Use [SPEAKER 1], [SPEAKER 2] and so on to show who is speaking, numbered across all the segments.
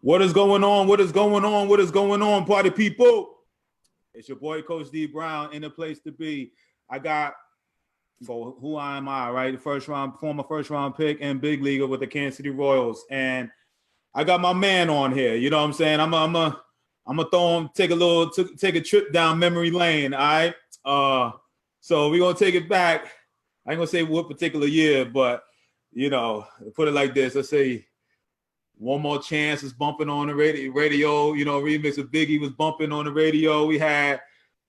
[SPEAKER 1] What is going on? What is going on? What is going on, party people? It's your boy, Coach D Brown, in the place to be. I got, well, who am I, right? The former first round pick and big leaguer with the Kansas City Royals. And I got my man on here. You know what I'm saying? I'm gonna throw him, take a trip down memory lane. All right. So we're gonna take it back. I ain't gonna say what particular year, but put it like this. Let's say One More Chance was bumping on the radio. Remix of Biggie was bumping on the radio. We had,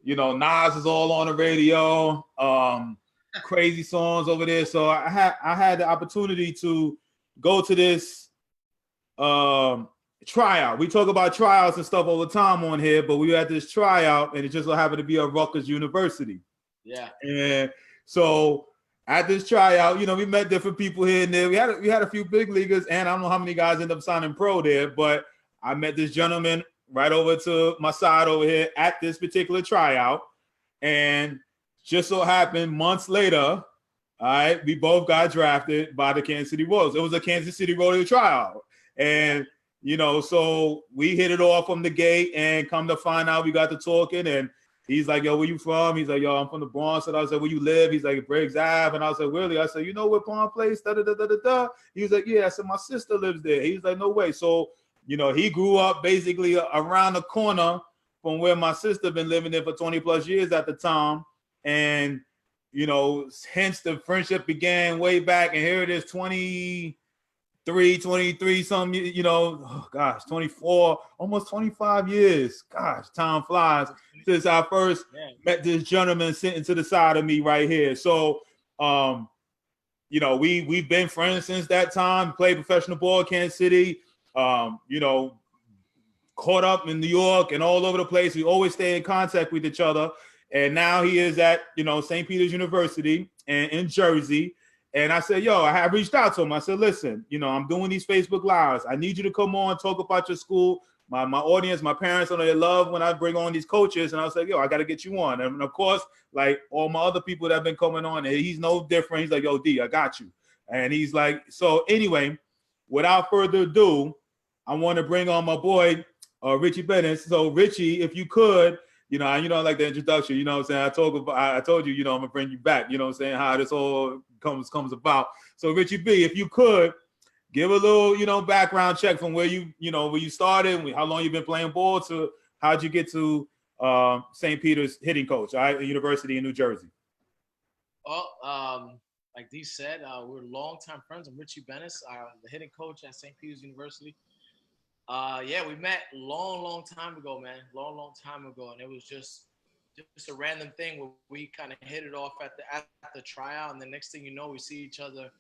[SPEAKER 1] Nas is all on the radio. Crazy songs over there. So I had the opportunity to go to this tryout. We talk about tryouts and stuff all the time on here, but we had this tryout, and it just so happened to be at Rutgers University.
[SPEAKER 2] Yeah.
[SPEAKER 1] And so at this tryout, we met different people here and there. We had a few big leaguers, and I don't know how many guys end up signing pro there, but I met this gentleman right over to my side over here at this particular tryout. And just so happened months later, all right, we both got drafted by the Kansas City Royals. It was a Kansas City Royals tryout. And, so we hit it off from the gate, and come to find out we got to talking, and he's like, yo, where you from? He's like, yo, I'm from the Bronx. And I was like, where you live? He's like, Briggs Ave. And I was like, really? I said, you know where Palm Place? Da, da, da, da, da, da. He was like, yeah. I said, my sister lives there. He was like, no way. So, he grew up basically around the corner from where my sister been living there for 20 plus years at the time. And, hence the friendship began way back. And here it is, 23 some, oh gosh, 24, almost 25 years. Gosh, time flies. Since I first met this gentleman sitting to the side of me right here. So, we've been friends since that time, played professional ball in Kansas City, caught up in New York and all over the place. We always stay in contact with each other. And now he is at, St. Peter's University in Jersey. And I said, yo, I have reached out to him. I said, listen, I'm doing these Facebook Lives. I need you to come on, talk about your school. My audience, my parents, they love when I bring on these coaches. And I was like, yo, I got to get you on. And of course, like all my other people that have been coming on, and he's no different. He's like, yo, D, I got you. And he's like, so anyway, without further ado, I want to bring on my boy, Richie Bennett. So Richie, if you could, I like the introduction, what I'm saying? I told you, I'm gonna bring you back, what I'm saying, how this all comes about. So Richie B, if you could give a little, background check from where where you started, how long you've been playing ball, to how'd you get to St. Peter's hitting coach, all right, University in New Jersey.
[SPEAKER 2] Well, like Dee said, we're longtime friends. I'm Richie Bennett, the hitting coach at St. Peter's University. We met long time ago, man. Long time ago, and it was just a random thing where we kind of hit it off at the tryout, and the next thing you know, we see each other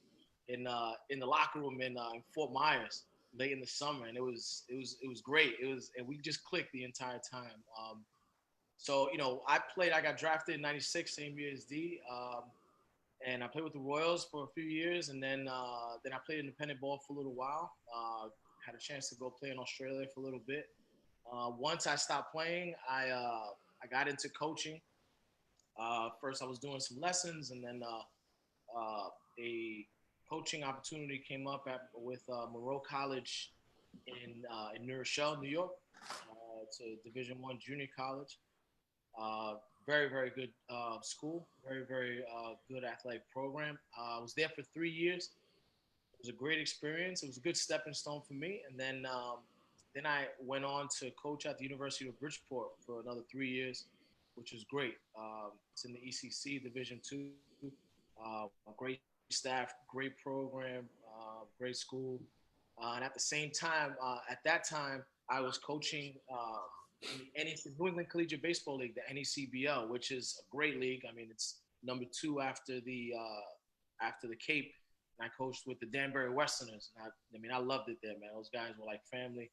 [SPEAKER 2] in the locker room in Fort Myers late in the summer, and it was great. And we just clicked the entire time. So I got drafted in '96, same year as D, and I played with the Royals for a few years, and then I played independent ball for a little while. Had a chance to go play in Australia for a little bit. Once I stopped playing, I got into coaching. First, I was doing some lessons, and then a coaching opportunity came up with Monroe College in New Rochelle, New York. It's a Division I junior college. Very, very good school. Very, very good athletic program. I was there for 3 years. It was a great experience. It was a good stepping stone for me. And then I went on to coach at the University of Bridgeport for another 3 years, which was great. It's in the ECC Division II. Great staff, great program, great school. And at the same time, at that time, I was coaching in the New England Collegiate Baseball League, the NECBL, which is a great league. I mean, it's number 2 after the Cape. And I coached with the Danbury Westerners. And I loved it there, man. Those guys were like family,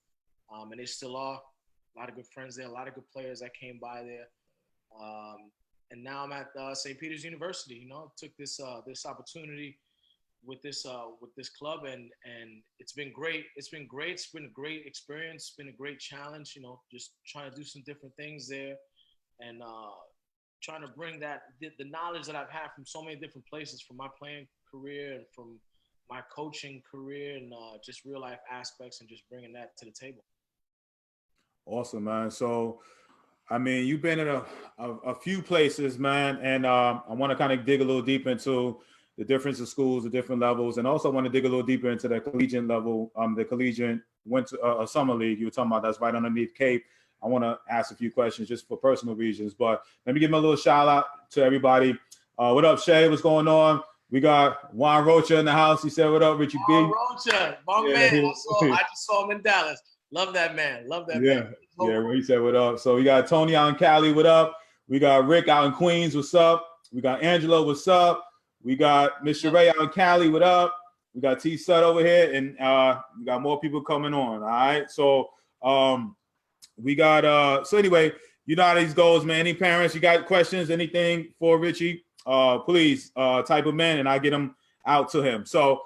[SPEAKER 2] and they still are. A lot of good friends there, a lot of good players that came by there. And now I'm at St. Peter's University. Took this opportunity with this club, and it's been great. It's been great. It's been a great experience. It's been a great challenge. Just trying to do some different things there, and trying to bring the knowledge that I've had from so many different places, from my playing career and from my coaching career and just real life aspects and just bringing that to the table.
[SPEAKER 1] Awesome, man. So, I mean, you've been in a few places, man, and I want to kind of dig a little deep into the difference of schools, the different levels, and also want to dig a little deeper into the collegiate level, the collegiate winter summer league you were talking about. That's right underneath Cape. I want to ask a few questions just for personal reasons, but let me give a little shout out to everybody. What up, Shay? What's going on? We got Juan Rocha in the house. He said, "What up, Richie B?"
[SPEAKER 2] Juan Rocha, my man. I just saw him in Dallas. Love that man. Love that man.
[SPEAKER 1] Yeah. He said, "What up?" So we got Tony out in Cali. What up? We got Rick out in Queens. What's up? We got Angelo. What's up? We got Mr. Ray out in Cali. What up? We got T Sud over here, and we got more people coming on. All right. So we got so anyway, you know how these goes, man. Any parents, you got questions, anything for Richie? Please type them in and I get them out to him. So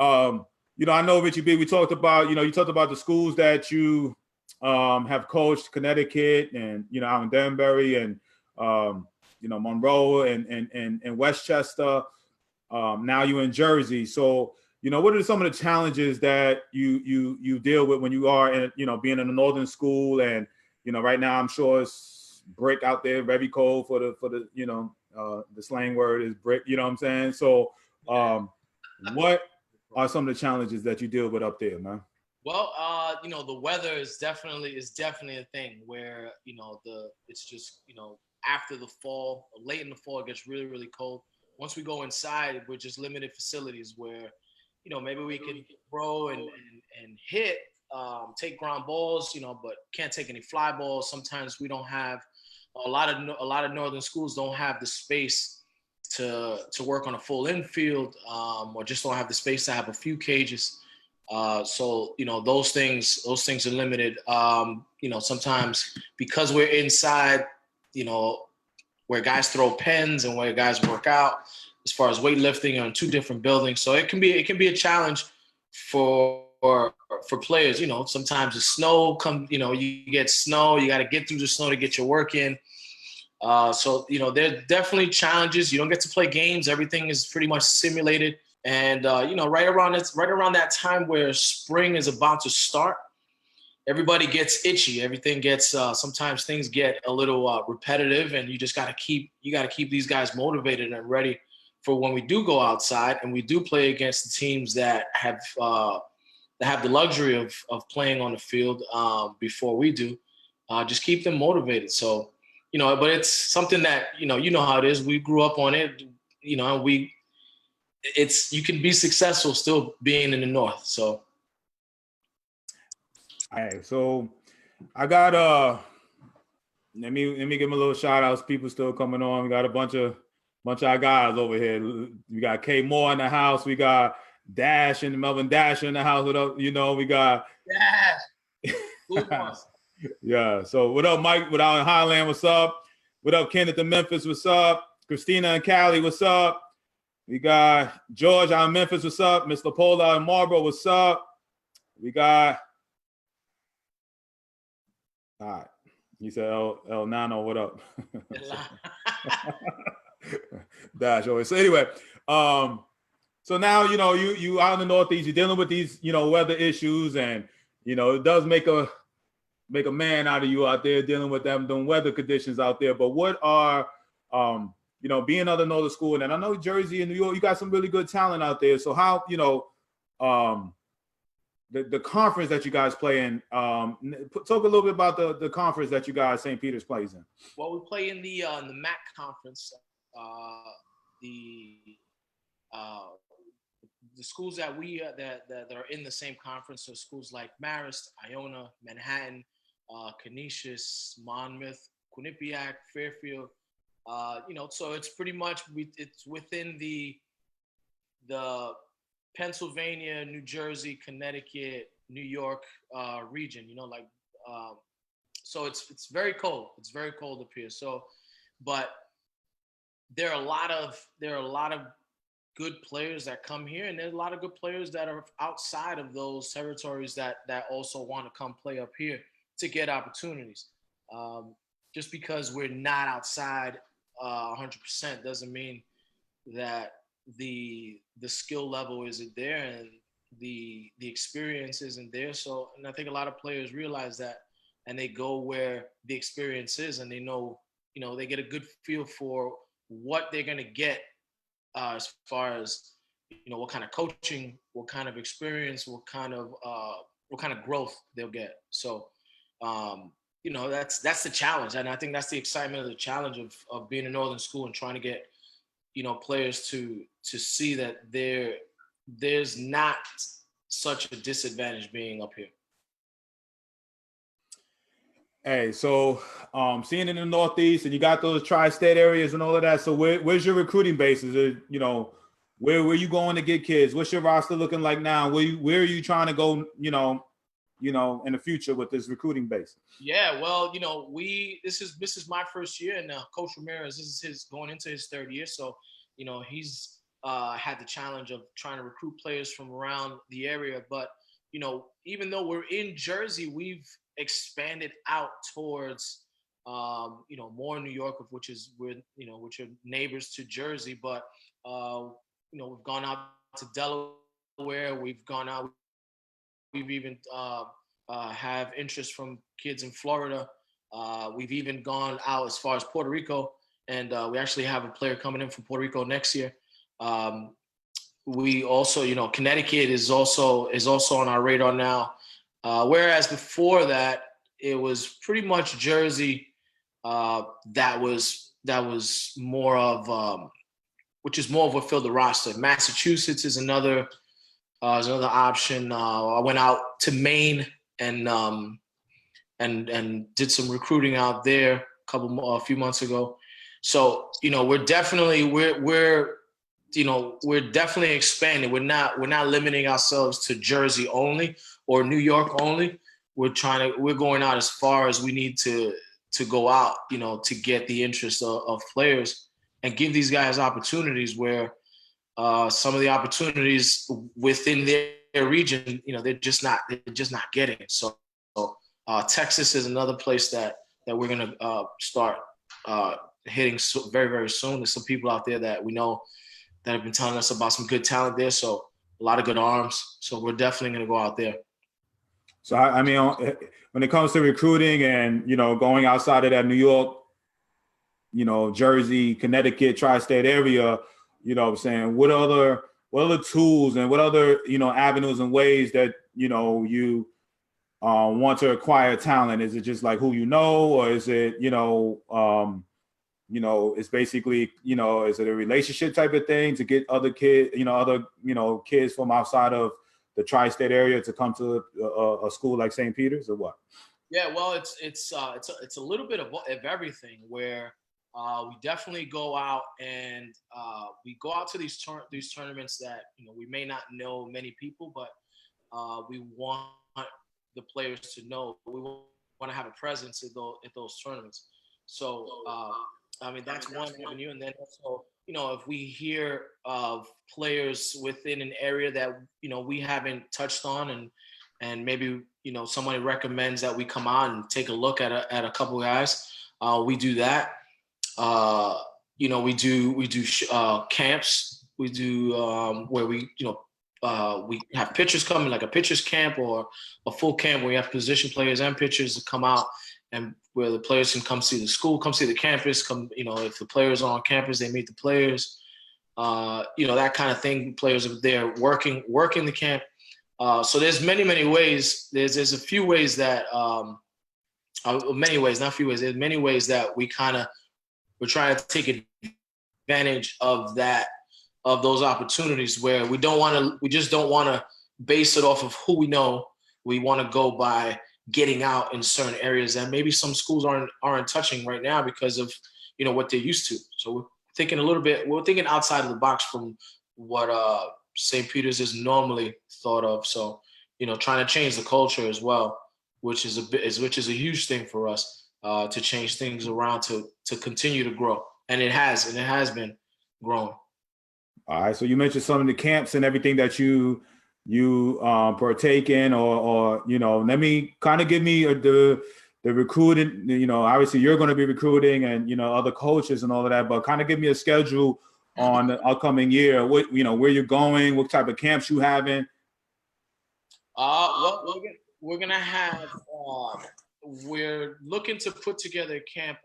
[SPEAKER 1] you know, I know Richie B, we talked about, you know, you talked about the schools that you have coached, Connecticut and, you know, out in Danbury and you know, Monroe and Westchester. Now you're in Jersey. So, you know, what are some of the challenges that you deal with when you are in, you know, being in a northern school? And, you know, right now I'm sure it's brick out there, very cold for the you know, the slang word is brick, you know what I'm saying? So what are some of the challenges that you deal with up there, man?
[SPEAKER 2] Well, you know, the weather is definitely a thing where, you know, it's just, you know, after the fall, late in the fall, it gets really, really cold. Once we go inside, we're just limited facilities where, you know, maybe we can throw and hit, take ground balls, you know, but can't take any fly balls. Sometimes we don't have a lot of northern schools don't have the space to work on a full infield, or just don't have the space to have a few cages. So, you know, those things are limited. You know, sometimes because we're inside, you know, where guys throw pens and where guys work out as far as weightlifting are in two different buildings. So it can be a challenge for players. You know, sometimes the snow you know, you get snow, you got to get through the snow to get your work in. So, you know, there are definitely challenges. You don't get to play games. Everything is pretty much simulated. And, you know, right around that time where spring is about to start, everybody gets itchy. Everything gets, sometimes things get a little repetitive, and you just got to keep these guys motivated and ready for when we do go outside and we do play against the teams that have the luxury of playing on the field before we do. Just keep them motivated. So, you know, but it's something that, you know how it is. We grew up on it, you know, you can be successful still being in the North. So.
[SPEAKER 1] All right. So I got, let me give them a little shout outs. People still coming on. We got a bunch of our guys over here. We got K Moore in the house. We got Dash and Melvin Dash in the house. What up? You know, we got
[SPEAKER 2] Dash.
[SPEAKER 1] Yeah. So what up, Mike? What out in Highland? What's up? What up, Kenneth in Memphis? What's up? Christina and Cali? What's up? We got George out in Memphis. What's up? Miss Lapola in Marlboro. What's up? We got. All right. He said El Nano, what up? Dash always. So anyway, so now, you know, you out in the Northeast, you're dealing with these, you know, weather issues, and, you know, it does make a man out of you out there dealing with them weather conditions out there. But what are you know, being other Northern school, and I know Jersey and New York, you got some really good talent out there. So how, you know, the conference that you guys play in, talk a little bit about the conference that you guys, St. Peter's, plays in.
[SPEAKER 2] Well, we play in the MAC conference. The schools that that are in the same conference are schools like Marist, Iona, Manhattan, Canisius, Monmouth, Quinnipiac, Fairfield. You know, so it's pretty much it's within the Pennsylvania, New Jersey, Connecticut, New York region. You know, like so it's very cold. It's very cold up here. So, but there are a lot of good players that come here, and there's a lot of good players that are outside of those territories that also want to come play up here to get opportunities. Just because we're not outside 100% doesn't mean that the skill level isn't there, and the experience isn't there. So, and I think a lot of players realize that, and they go where the experience is, and they know, they get a good feel for what they're gonna get, as far as what kind of coaching, what kind of experience, what kind of growth they'll get. So, that's the challenge, and I think that's the excitement of the challenge of being a Northern school and trying to get players to see that there's not such a disadvantage being up here.
[SPEAKER 1] Hey, so seeing in the Northeast, and you got those tri-state areas and all of that. So where's your recruiting base? Is it, where you going to get kids? What's your roster looking like now? Where are you trying to go? In the future with this recruiting base?
[SPEAKER 2] Yeah, well, this is my first year, and Coach Ramirez, this is his going into his third year. So, he's had the challenge of trying to recruit players from around the area. But even though we're in Jersey, we've expanded out towards more New York, which are neighbors to Jersey. But we've gone out to Delaware. We've even have interest from kids in Florida. We've even gone out as far as Puerto Rico, and we actually have a player coming in from Puerto Rico next year. We also, Connecticut is also on our radar now. Whereas before that, it was pretty much Jersey. That was more of, which is more of what filled the roster. Massachusetts is another option. I went out to Maine and did some recruiting out there a few months ago. So we're definitely expanding. We're not limiting ourselves to Jersey only or New York only. We're going out as far as we need to go out, to get the interest of players and give these guys opportunities where some of the opportunities within their region, they're just not getting. So Texas is another place that we're gonna start hitting very, very soon. There's some people out there that we know that have been telling us about some good talent there. So a lot of good arms. So we're definitely gonna go out there.
[SPEAKER 1] So I mean, when it comes to recruiting and going outside of that New York, Jersey, Connecticut, tri-state area, what I'm saying, what other tools and what other avenues and ways that you want to acquire talent? Is it just like who or is it it's basically is it a relationship type of thing to get other kids kids from outside of the tri-state area to come to a school like St. Peter's, or what?
[SPEAKER 2] Yeah, well, it's a little bit of everything, where we definitely go out and we go out to these tournaments that we may not know many people, but we want the players to know. We want to have a presence at those tournaments. So that's one avenue, and then also if we hear of players within an area that we haven't touched on, and maybe somebody recommends that we come out and take a look at a couple guys, we do that. We do camps. We do where we have pitchers coming, like a pitchers camp or a full camp where we have position players and pitchers to come out, and where the players can come see the school, come see the campus, if the players are on campus, they meet the players, that kind of thing. Players are there working the camp. So there's many ways. There's a few ways that many ways, not few ways. There's many ways that we're trying to take advantage of those opportunities, where we just don't want to base it off of who we know. We want to go by getting out in certain areas that maybe some schools aren't touching right now because of what they're used to. So we're thinking outside of the box from what St. Peter's is normally thought of. So trying to change the culture as well, which is a huge thing for us, to change things around to continue to grow, and it has been growing.
[SPEAKER 1] All right. So you mentioned some of the camps and everything that you partake in, or let me kind of give me the recruiting. Obviously you're going to be recruiting, and other coaches and all of that, but kind of give me a schedule on the upcoming year? What, where you're going, what type of camps you having?
[SPEAKER 2] Well, we're gonna have. We're looking to put together a camp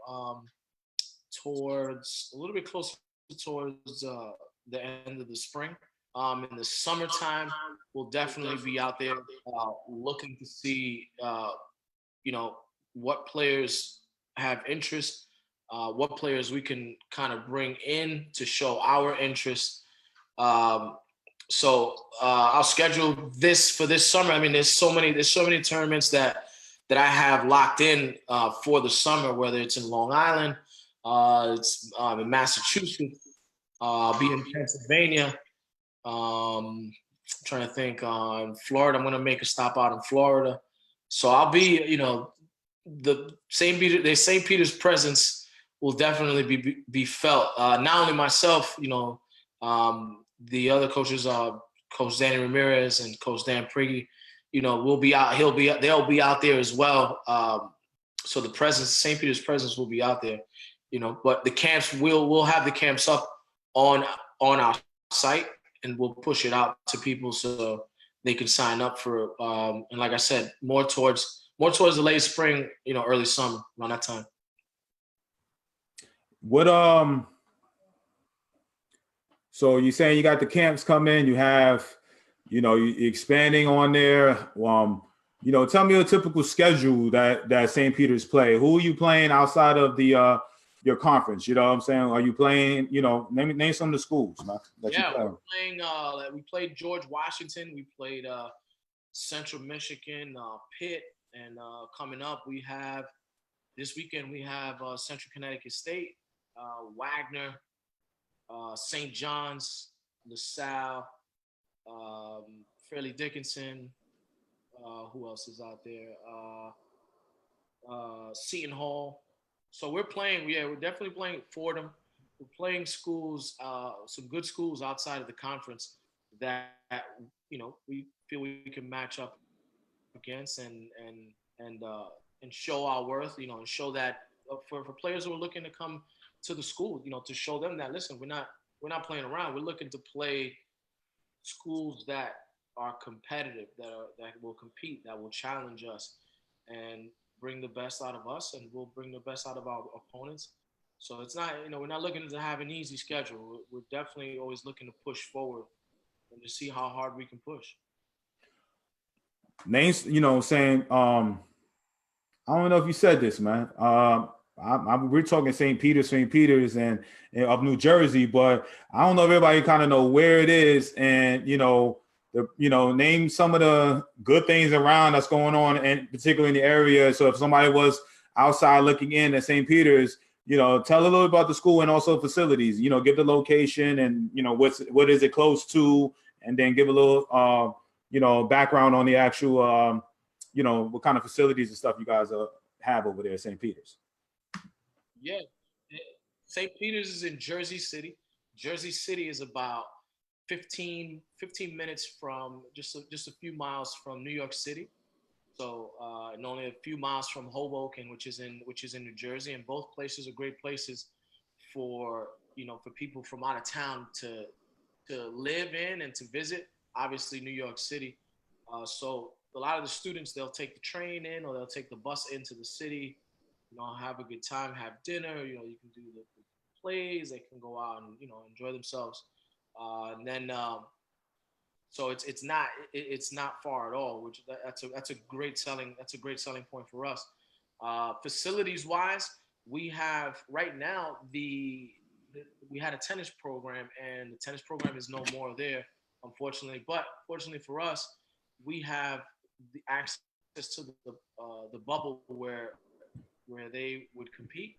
[SPEAKER 2] towards a little bit closer towards the end of the spring. In the summertime, we'll definitely be out there looking to see, what players have interest, what players we can kind of bring in to show our interest. Um, I'll schedule this for this summer. I mean, there's so many tournaments that I have locked in for the summer, whether it's in Long Island, it's in Massachusetts, be in Pennsylvania. Trying to think in Florida. I'm gonna make a stop out in Florida, so I'll be, the St. Peter's presence will definitely be felt. Not only myself, the other coaches, Coach Danny Ramirez and Coach Dan Prigge, we'll be out. They'll be out there as well. So the presence, St. Peter's presence, will be out there. But the camps, we'll have the camps up on our site, and we'll push it out to people so they can sign up for. And like I said, more towards the late spring, early summer, around that time.
[SPEAKER 1] What So you're saying you got the camps coming, you have, you're expanding on there. Tell me a typical schedule that St. Peter's play. Who are you playing outside of the your conference? You know what I'm saying? Are you playing, name some of the schools, man, that you play.
[SPEAKER 2] We're playing we played George Washington, we played Central Michigan, Pitt, and coming up this weekend we have Central Connecticut State, Wagner, St. John's, LaSalle, Fairleigh Dickinson. Who else is out there? Seton Hall. So we're definitely playing Fordham. We're playing schools, some good schools outside of the conference that we feel we can match up against and show our worth. And show that for players who are looking to come to the school, to show them that, listen, we're not playing around. We're looking to play schools that are competitive, that will compete, that will challenge us, and bring the best out of us, and we'll bring the best out of our opponents. So it's not, we're not looking to have an easy schedule. We're definitely always looking to push forward and to see how hard we can push.
[SPEAKER 1] Names, saying, I don't know if you said this, man. We're talking St. Peter's and of New Jersey, but I don't know if everybody kind of know where it is, and name some of the good things around that's going on, and particularly in the area. So if somebody was outside looking in at St. Peter's, tell a little about the school and also facilities. Give the location and what is it close to, and then give a little background on the actual what kind of facilities and stuff you guys have over there at St. Peter's.
[SPEAKER 2] Yeah, St. Peter's is in Jersey City. Jersey City is about 15 minutes from just a few miles from New York City. So and only a few miles from Hoboken, which is in New Jersey, and both places are great places for people from out of town to live in and to visit. Obviously, New York City. So a lot of the students, they'll take the train in, or they'll take the bus into the city. Have a good time, have dinner. You can do the plays. They can go out and enjoy themselves. And then so it's not far at all, which that's a great selling point for us. Facilities wise, we have right now we had a tennis program, and the tennis program is no more there, unfortunately. But fortunately for us, we have the access to the bubble where they would compete.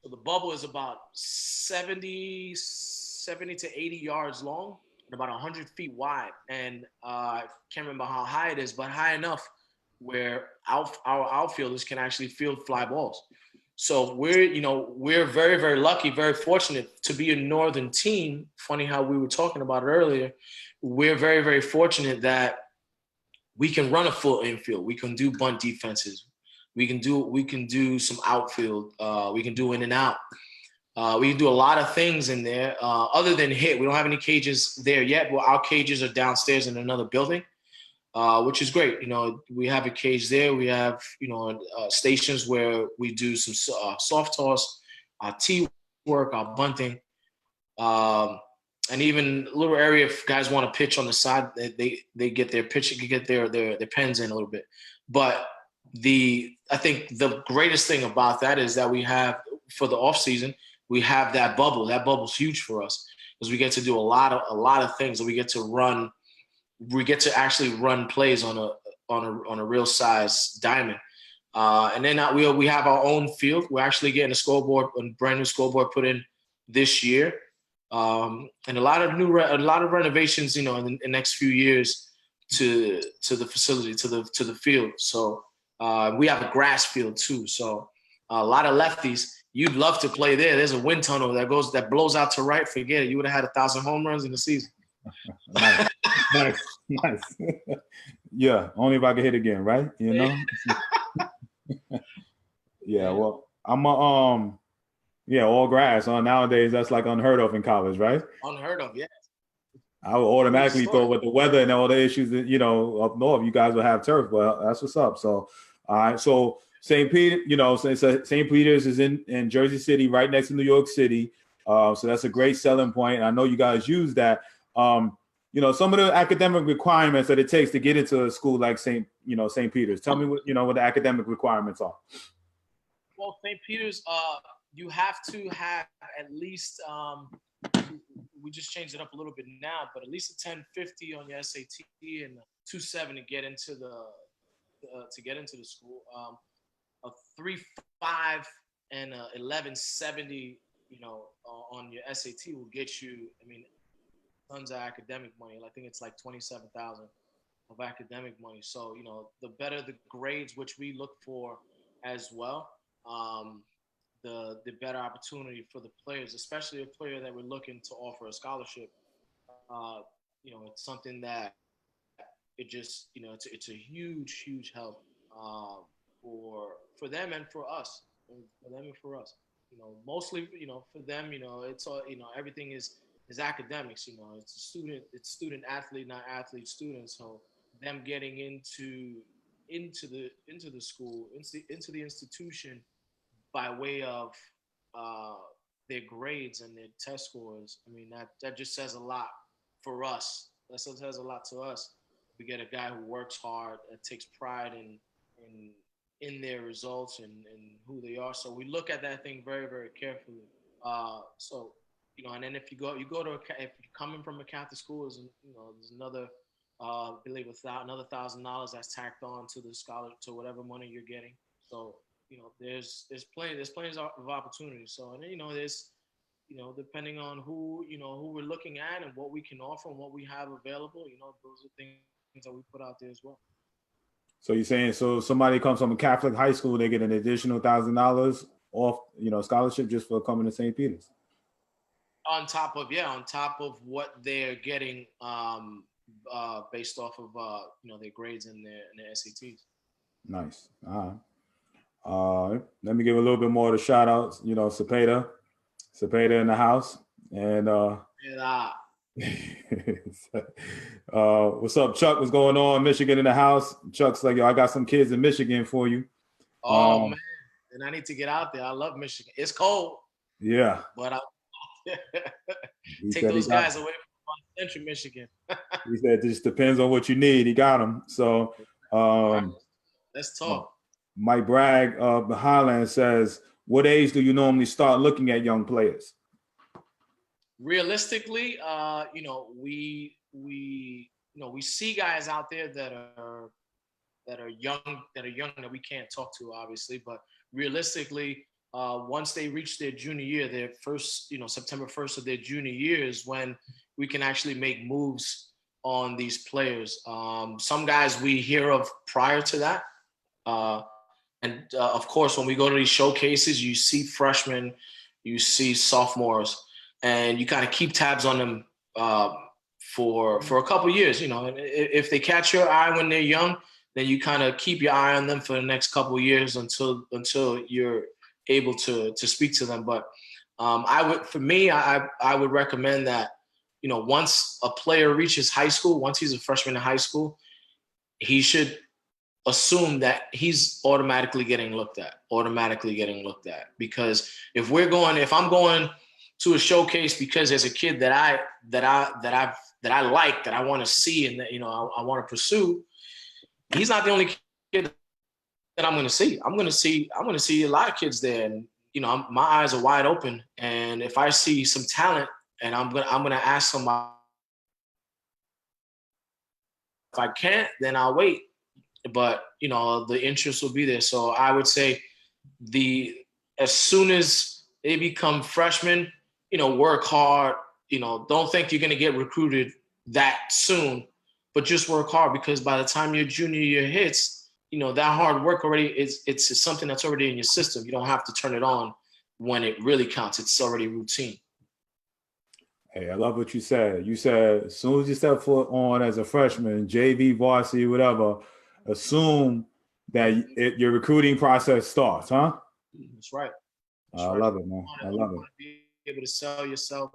[SPEAKER 2] So the bubble is about 70 to 80 yards long and about 100 feet wide. And I can't remember how high it is, but high enough where our outfielders can actually field fly balls. So we're very, very lucky, very fortunate to be a Northern team. Funny how we were talking about it earlier. We're very, very fortunate that we can run a full infield. We can do bunt defenses. We can do some outfield. We can do in and out. We do a lot of things in there. Other than hit, we don't have any cages there yet, but our cages are downstairs in another building, which is great. We have a cage there. We have, stations where we do some soft toss, our tee work, our bunting, and even a little area if guys want to pitch on the side, they get their pitch, get their pens in a little bit. But I think the greatest thing about that is that we have, for the off season, we have that bubble. That bubble's huge for us because we get to do a lot of things. We get to actually run plays on a real size diamond. And then we have our own field. We're actually getting a brand new scoreboard put in this year, and a lot of renovations, in the next few years to the facility, to the field. So we have a grass field too. So a lot of lefties. You'd love to play there. There's a wind tunnel that blows out to right. Forget it. You would have had 1,000 home runs in the season.
[SPEAKER 1] Nice. Yeah, only if I could hit again, right? Yeah. Well, I'm all grass. Nowadays, that's like unheard of in college, right?
[SPEAKER 2] Unheard of, yeah.
[SPEAKER 1] I would automatically thought with the weather and all the issues that up north, you guys will have turf. But that's what's up. So, all right. So St. Peter, St. Peter's is in Jersey City, right next to New York City. So that's a great selling point. And I know you guys use that. Some of the academic requirements that it takes to get into a school like St. Peter's. Tell me what the academic requirements are.
[SPEAKER 2] Well, St. Peter's, you have to have at least, we just changed it up a little bit now, but at least a 1050 on your SAT and a 2.7 to get into the school. A 3.5 and a 1170, on your SAT will get you, tons of academic money. I think it's like 27,000 of academic money. So, the better the grades, which we look for as well, the better opportunity for the players, especially a player that we're looking to offer a scholarship. It's something that it just, it's a huge help for them and for us. Mostly, for them, it's all, everything is academics. It's student athlete, not athlete student. So them getting into the school, into the institution by way of their grades and their test scores. That just says a lot for us. That says a lot to us. We get a guy who works hard, that takes pride in their results and who they are. So we look at that thing very, very carefully. And then if you're coming from a Catholic school, there's another, I believe another $1,000 that's tacked on to the scholar, to whatever money you're getting. So, there's plenty of opportunities. So, and then, there's, depending on who we're looking at and what we can offer and what we have available, those are things that we put out there as well.
[SPEAKER 1] So you're saying, so somebody comes from a Catholic high school, they get an additional $1,000 off, scholarship just for coming to St. Peter's?
[SPEAKER 2] On top of what they're getting, based off of their grades and their SATs.
[SPEAKER 1] Nice. All right. Let me give a little bit more of the shout outs. Cepeda in the house, and what's up, Chuck? What's going on? Michigan in the house. Chuck's like, yo, I got some kids in Michigan for you.
[SPEAKER 2] Oh man, and I need to get out there. I love Michigan. It's cold.
[SPEAKER 1] Yeah,
[SPEAKER 2] but I take those guys away from Central Michigan.
[SPEAKER 1] He said it just depends on what you need. He got them. So
[SPEAKER 2] let's talk.
[SPEAKER 1] Mike Bragg of the Highland says, what age do you normally start looking at young players?
[SPEAKER 2] Realistically, we see guys out there that are young that we can't talk to, obviously, but realistically, once they reach their junior year, their first, September 1st of their junior year is when we can actually make moves on these players. Some guys we hear of prior to that. And of course, when we go to these showcases, you see freshmen, you see sophomores, and you kind of keep tabs on them for a couple of years. And if they catch your eye when they're young, then you kind of keep your eye on them for the next couple of years until you're able to speak to them. But I would recommend that, once a player reaches high school, once he's a freshman in high school, he should assume that he's automatically getting looked at. Because if I'm going to a showcase because there's a kid that I want to see and that I want to pursue, he's not the only kid that I'm going to see. I'm going to see a lot of kids there, and my eyes are wide open. And if I see some talent, and I'm gonna ask somebody. If I can't, then I'll wait. But the interest will be there. So I would say as soon as they become freshmen, work hard. Don't think you're gonna get recruited that soon, but just work hard, because by the time your junior year hits, that hard work already it's something that's already in your system. You don't have to turn it on when it really counts. It's already routine.
[SPEAKER 1] Hey, I love what you said. You said as soon as you step foot on as a freshman, JV, varsity, whatever, assume that your recruiting process starts, huh?
[SPEAKER 2] That's right.
[SPEAKER 1] I love it, man. I love it.
[SPEAKER 2] You want to be able to sell yourself.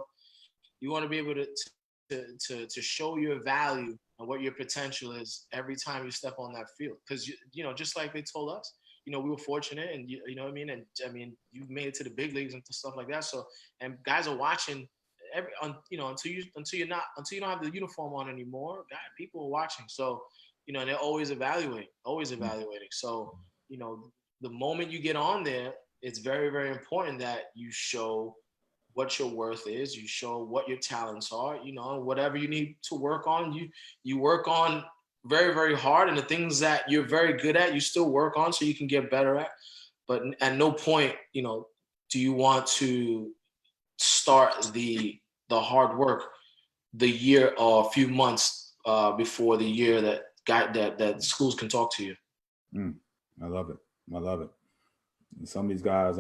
[SPEAKER 2] You want to be able to show your value and what your potential is every time you step on that field. Because just like they told us, we were fortunate, and you know what I mean. And I mean, you made it to the big leagues and stuff like that. So, and guys are watching until you don't have the uniform on anymore. People are watching. So, they're always evaluating. So, the moment you get on there, it's very, very important that you show what your worth is. You show what your talents are. Whatever you need to work on, you work on very, very hard, and the things that you're very good at, you still work on so you can get better at. But at no point, do you want to start the hard work the year or a few months before the year that schools can talk to you.
[SPEAKER 1] I love it. And some of these guys,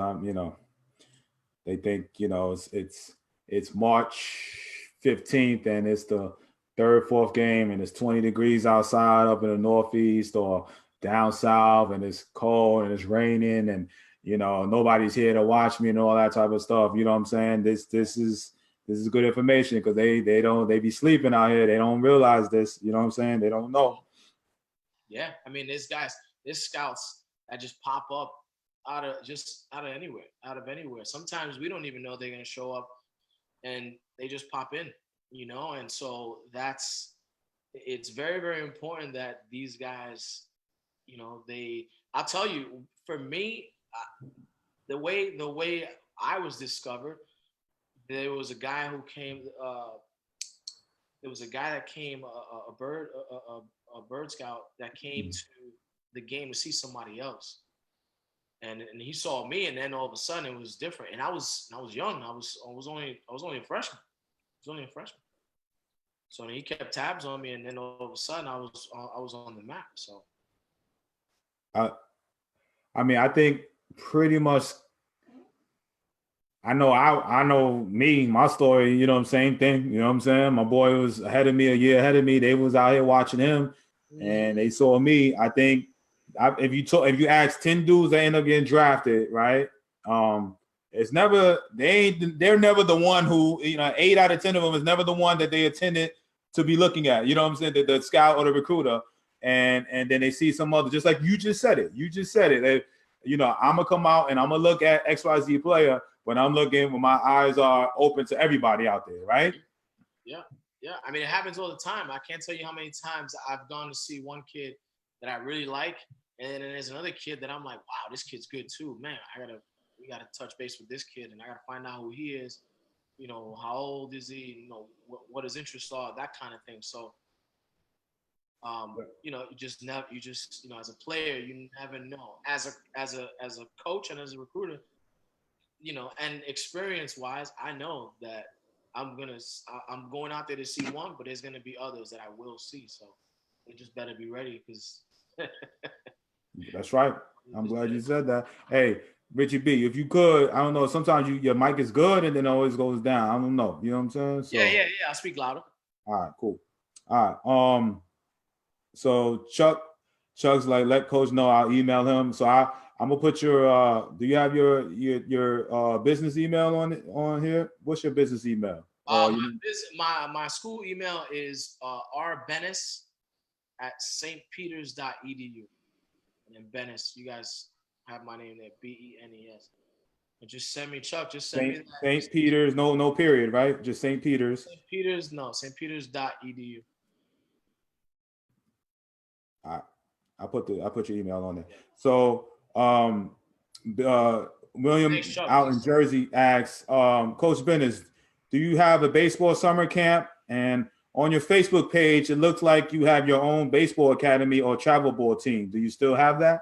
[SPEAKER 1] they think it's March 15th and it's the third, fourth game, and it's 20 degrees outside up in the Northeast or down south, and it's cold and it's raining, and nobody's here to watch me and all that type of stuff. You know what I'm saying? This is good information, because they be sleeping out here. They don't realize this. You know what I'm saying? They don't know.
[SPEAKER 2] Yeah, I mean, there's scouts that just pop up out of anywhere. Sometimes we don't even know they're gonna show up, and they just pop in. And so it's very, very important that these guys, I'll tell you, for me, the way I was discovered, there was a guy who came. There was a guy that came, a bird scout that came to the game to see somebody else, and he saw me, and then all of a sudden it was different. And I was young. I was only a freshman. So he kept tabs on me, and then all of a sudden I was on the map. So,
[SPEAKER 1] I mean, I think pretty much. I know me, my story, same thing. You know what I'm saying? My boy was a year ahead of me. They was out here watching him, and they saw me. I think if you ask 10 dudes that end up getting drafted, right? They're never the one who, 8 out of 10 of them is never the one that they intended to be looking at. You know what I'm saying? The scout or the recruiter, and then they see some other, just like you just said it. I'm gonna come out and I'm gonna look at XYZ player when I'm looking, when my eyes are open to everybody out there, right?
[SPEAKER 2] Yeah. I mean, it happens all the time. I can't tell you how many times I've gone to see one kid that I really like, and then there's another kid that I'm like, wow, this kid's good too. Man, we gotta touch base with this kid, and I gotta find out who he is. How old is he? What his interests are, that kind of thing. So, as a player, you never know. As a coach and as a recruiter, and experience-wise, I know that I'm going out there to see one, but there's gonna be others that I will see. So they just better be ready, because.
[SPEAKER 1] That's right. I'm glad you said that. Hey, Richie B, if you could, I don't know, sometimes your mic is good and then it always goes down. I don't know. You know what I'm saying? So,
[SPEAKER 2] yeah. I'll speak louder.
[SPEAKER 1] All right, cool. All right. So Chuck's like, let coach know, I'll email him. So I'm gonna put your. Do you have your business email on here? What's your business email?
[SPEAKER 2] My school email is rbennis@stpeters.edu. And then Bennis, you guys have my name there, Benes. And just send me Chuck. Just send me that.
[SPEAKER 1] St. Peter's, no period, right? Just St. Peter's.
[SPEAKER 2] St. Peter's, no, stpeters.edu.
[SPEAKER 1] I put your email on there. So William
[SPEAKER 2] Thanks, Chuck.
[SPEAKER 1] out in Jersey asks, Coach Bennis, do you have a baseball summer camp? And on your Facebook page, it looks like you have your own baseball academy or travel ball team. Do you still have that?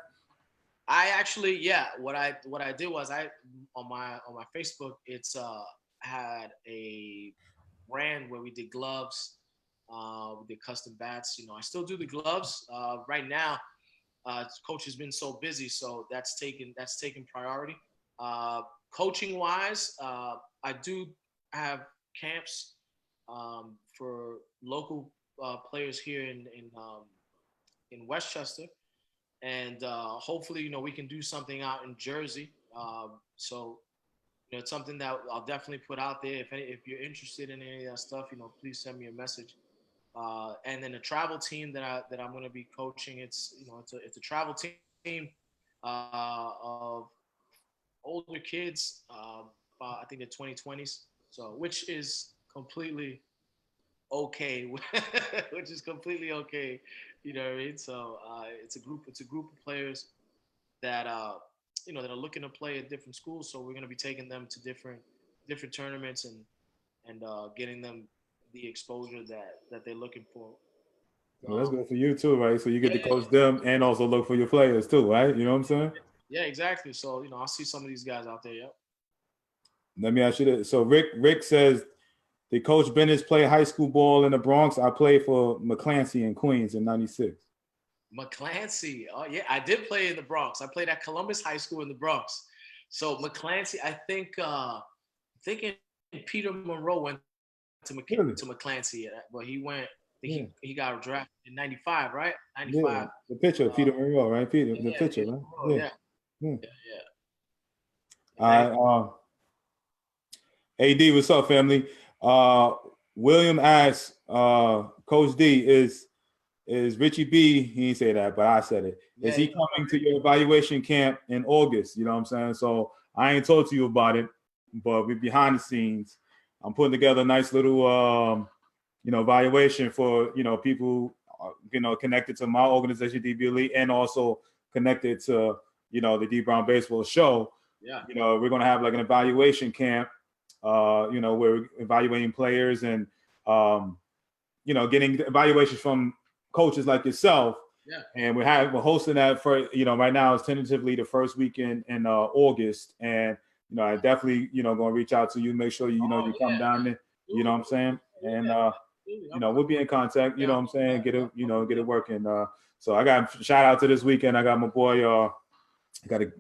[SPEAKER 2] I actually, yeah. What I did was on my Facebook, it's had a brand where we did gloves, we did custom bats. You know, I still do the gloves. Right now, coach has been so busy, so that's taken priority. Coaching wise, I do have camps for local players here in Westchester, and hopefully, you know, we can do something out in Jersey. So, you know, it's something that I'll definitely put out there. If you're interested in any of that stuff, you know, please send me a message. And then the travel team that I'm going to be coaching, it's a travel team of older kids. I think they're 2020s, so which is completely okay, which is completely okay. You know what I mean? So it's a group of players that that are looking to play at different schools. So we're going to be taking them to different tournaments and getting them the exposure that they're looking for.
[SPEAKER 1] Well, that's good for you too, right? So you get to coach them and also look for your players too, right? You know what I'm saying?
[SPEAKER 2] Yeah, exactly. So, you know, I'll see some of these guys out there. Yep.
[SPEAKER 1] Let me ask you this. So Rick says, did Coach Bennis play high school ball in the Bronx? I played for McClancy in Queens in '96.
[SPEAKER 2] McClancy. Oh yeah, I did play in the Bronx. I played at Columbus High School in the Bronx. So McClancy, I think thinking Peter Monroe went to McClancy, but he went. I think he got drafted in '95, right? '95.
[SPEAKER 1] Yeah, the pitcher, Peter Monroe, right? The pitcher,
[SPEAKER 2] Peter
[SPEAKER 1] right?
[SPEAKER 2] Monroe, yeah.
[SPEAKER 1] All right. AD, what's up, family? William asks, Coach D, is Richie B, he didn't say that, but I said it. Is he coming to your evaluation camp in August? You know what I'm saying? So I ain't told to you about it, but we're behind the scenes. I'm putting together a nice little, evaluation for, people, connected to my organization, DB Elite, and also connected to, the D Brown Baseball Show.
[SPEAKER 2] Yeah.
[SPEAKER 1] We're going to have like an evaluation camp. We're evaluating players and, getting evaluations from coaches like yourself.
[SPEAKER 2] Yeah.
[SPEAKER 1] And we're hosting that for, right now it's tentatively the first weekend in August. And, I definitely, going to reach out to you, make sure you come down there, you know what I'm saying? And, we'll be in contact, you know what I'm saying? Get it working. So I got shout out to this weekend. I got my boy, I got a,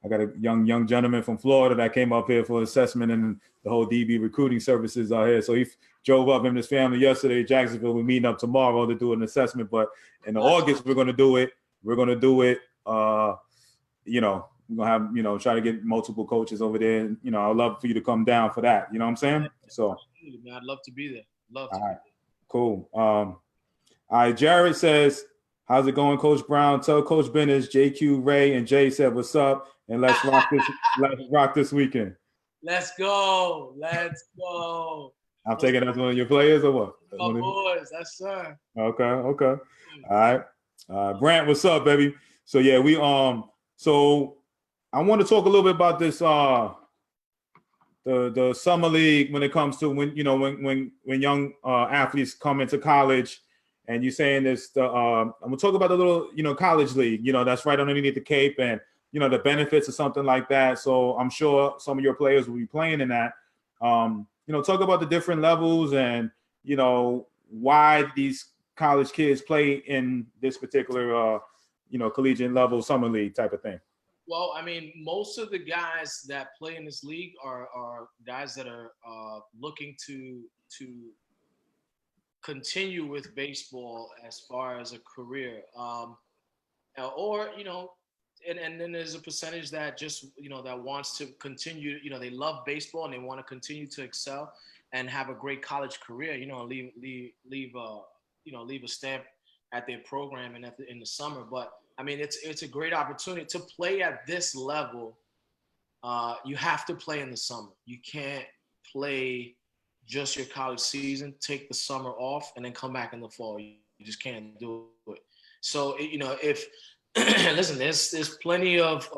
[SPEAKER 1] I got a young gentleman from Florida that came up here for assessment and the whole DB recruiting services out here. So he drove up him and his family yesterday in Jacksonville. We're meeting up tomorrow to do an assessment, but in August we're going to do it. We're going to do it. We're going to have, try to get multiple coaches over there. And, I'd love for you to come down for that. You know what I'm saying? So
[SPEAKER 2] I'd love to be there. Love to.
[SPEAKER 1] All right. Cool. All right. Jared says, how's it going, Coach Brown? Tell Coach Bennis, JQ, Ray, and Jay said what's up, and let's rock this. Let's rock this weekend.
[SPEAKER 2] Let's go.
[SPEAKER 1] I'm taking it as one of your players or what?
[SPEAKER 2] My boys, that's sir.
[SPEAKER 1] Okay. All right. Brant, what's up, baby? So yeah, we so I want to talk a little bit about this the summer league when it comes to when young athletes come into college. And you're saying this, I'm gonna talk about the little, college league, that's right underneath the Cape, and the benefits of something like that. So I'm sure some of your players will be playing in that. Talk about the different levels and why these college kids play in this particular collegiate level summer league type of thing.
[SPEAKER 2] Well, I mean, most of the guys that play in this league are guys that are looking to continue with baseball as far as a career, or and then there's a percentage that just, that wants to continue, they love baseball and they want to continue to excel and have a great college career, and leave a stamp at their program and in the summer. But I mean, it's a great opportunity to play at this level. You have to play in the summer. You can't play just your college season, take the summer off, and then come back in the fall. You just can't do it. So, if listen, there's plenty of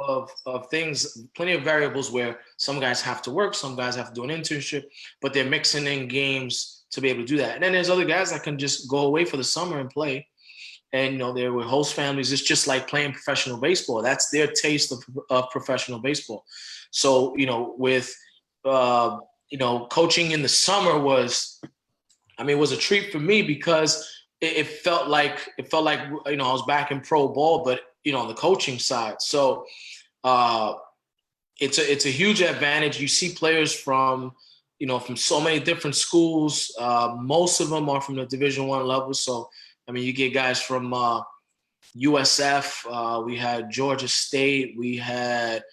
[SPEAKER 2] things, plenty of variables where some guys have to work, some guys have to do an internship, but they're mixing in games to be able to do that. And then there's other guys that can just go away for the summer and play. And they're with host families. It's just like playing professional baseball. That's their taste of professional baseball. So with coaching in the summer was a treat for me because it felt like I was back in pro ball, but on the coaching side. So it's a huge advantage. You see players from so many different schools. Most of them are from the Division I level. So you get guys from USF. We had Georgia State. We had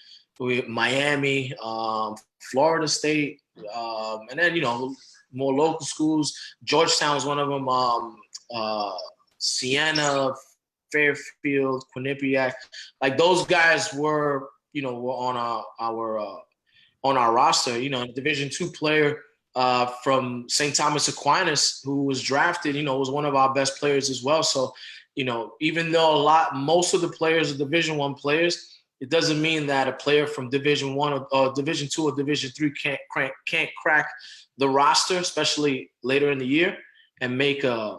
[SPEAKER 2] Miami, Florida State, and then more local schools. Georgetown was one of them. Siena, Fairfield, Quinnipiac, like those guys were on our roster. Division II player from St. Thomas Aquinas who was drafted, was one of our best players as well. So, even though most of the players are Division I players, it doesn't mean that a player from Division I or Division II or Division III can't crack the roster, especially later in the year, and make a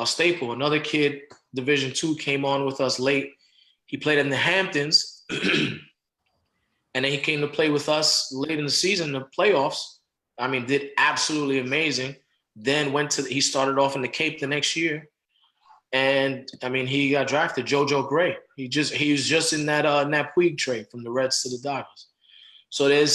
[SPEAKER 2] staple. Another kid, Division II, came on with us late. He played in the Hamptons, and then he came to play with us late in the season, the playoffs. Did absolutely amazing. Then he started off in the Cape the next year. And he got drafted, JoJo Gray. He was just in that Puig trade from the Reds to the Dodgers. So I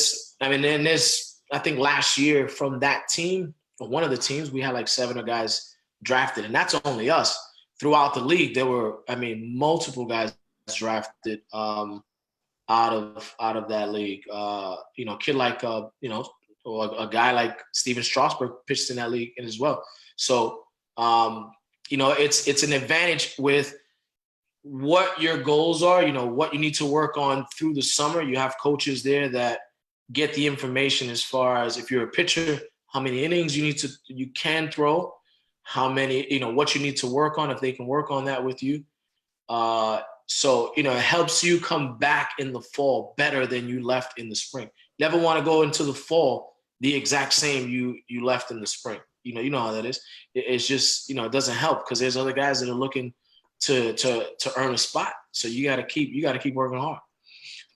[SPEAKER 2] think last year from that team, or one of the teams, we had like 7 guys drafted, and that's only us. Throughout the league, there were multiple guys drafted out of that league. Kid like or a guy like Steven Strasburg pitched in that league as well. So it's an advantage with what your goals are, what you need to work on through the summer. You have coaches there that get the information as far as if you're a pitcher, how many innings you can throw, how many, what you need to work on, if they can work on that with you. So, it helps you come back in the fall better than you left in the spring. Never want to go into the fall the exact same you left in the spring. You know how that is. It's just, it doesn't help because there's other guys that are looking to earn a spot. So you got to keep working hard.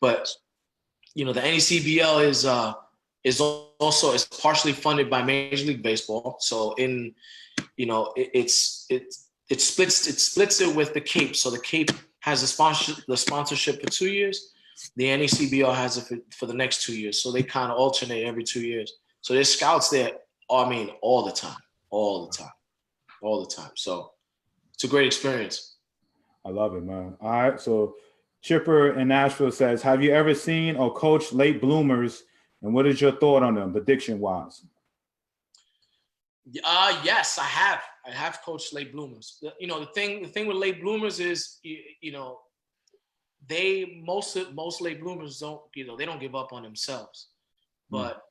[SPEAKER 2] But, the NECBL is also partially funded by Major League Baseball. So it splits it with the Cape. So the Cape has the sponsorship for 2 years. The NECBL has it for the next 2 years. So they kind of alternate every 2 years. So there's scouts there, all the time. So it's a great experience.
[SPEAKER 1] I love it, man. All right. So Chipper in Nashville says, have you ever seen or coached late bloomers? And what is your thought on them, prediction-wise?
[SPEAKER 2] Yes, I have. I have coached late bloomers. The thing with late bloomers is, most late bloomers don't, they don't give up on themselves. But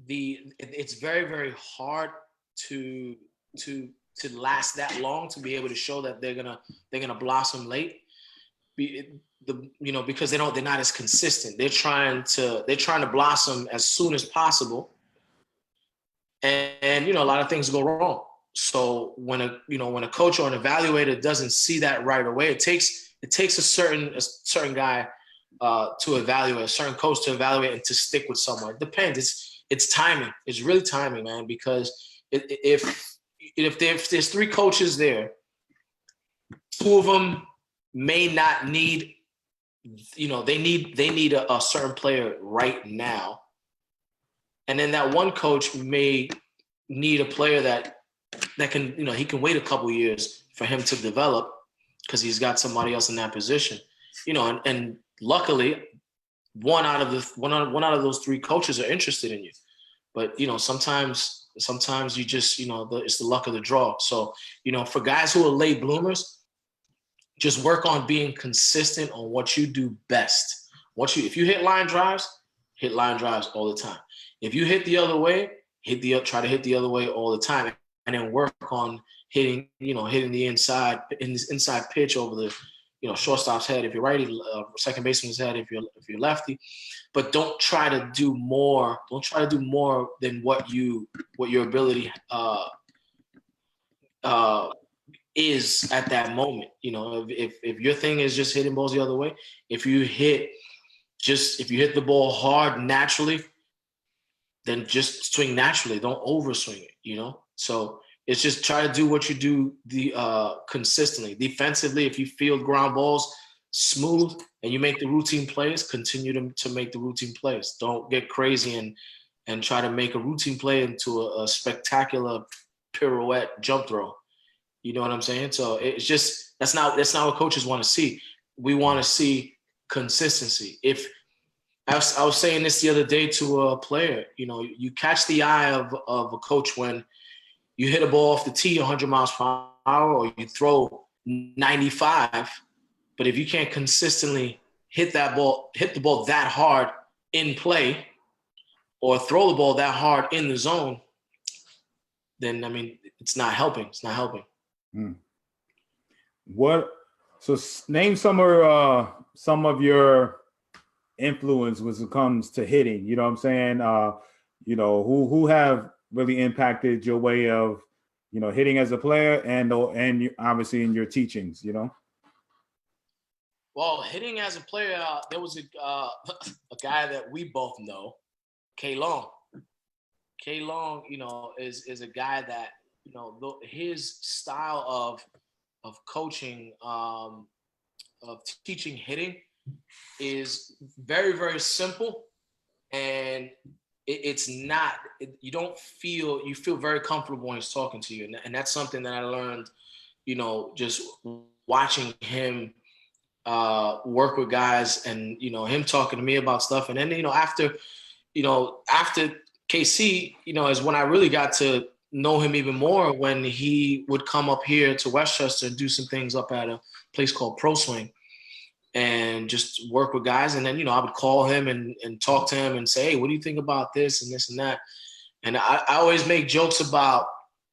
[SPEAKER 2] it's very, very hard to last that long, to be able to show that they're gonna blossom late. Because they're not as consistent. They're trying to blossom as soon as possible. And a lot of things go wrong. So when a coach or an evaluator doesn't see that right away, it takes a certain guy to evaluate, a certain coach to evaluate and to stick with someone. It depends. It's timing. It's really timing, man. Because if there's 3 coaches there, 2 of them may not need, they need a certain player right now. And then that one coach may need a player that can, he can wait a couple years for him to develop because he's got somebody else in that position. and luckily one out of those three coaches are interested in you. But sometimes you just it's the luck of the draw. So for guys who are late bloomers, just work on being consistent on what you do best. If you hit line drives all the time. If you hit the other way, try to hit the other way all the time, and then work on hitting the inside pitch over the shortstop's head if you're righty, second baseman's head if you're lefty. But don't try to do more. Don't try to do more than what your ability is at that moment. If your thing is just hitting balls the other way, if you hit the ball hard naturally, then just swing naturally. Don't overswing it. So it's just try to do what you do consistently. Defensively, if you field ground balls smooth and you make the routine plays, continue to make the routine plays. Don't get crazy and try to make a routine play into a spectacular pirouette jump throw. You know what I'm saying? So it's just that's not what coaches want to see. We want to see consistency. If I was saying this the other day to a player, you catch the eye of a coach when you hit a ball off the tee 100 miles per hour, or you throw 95. But if you can't consistently hit the ball that hard in play, or throw the ball that hard in the zone, then it's not helping. It's not helping.
[SPEAKER 1] So name some of your influence when it comes to hitting. You know what I'm saying? Who have really impacted your way of hitting as a player and obviously in your teachings.
[SPEAKER 2] Well, hitting as a player, there was a guy that we both know, K Long. K Long, is a guy that his style of coaching, of teaching hitting, is very, very simple, and you feel very comfortable when he's talking to you, and that's something that I learned, just watching him work with guys, and him talking to me about stuff, and then after KC, is when I really got to know him even more, when he would come up here to Westchester and do some things up at a place called Pro Swing and just work with guys. And then, I would call him and talk to him and say, hey, what do you think about this and this and that? And I always make jokes about,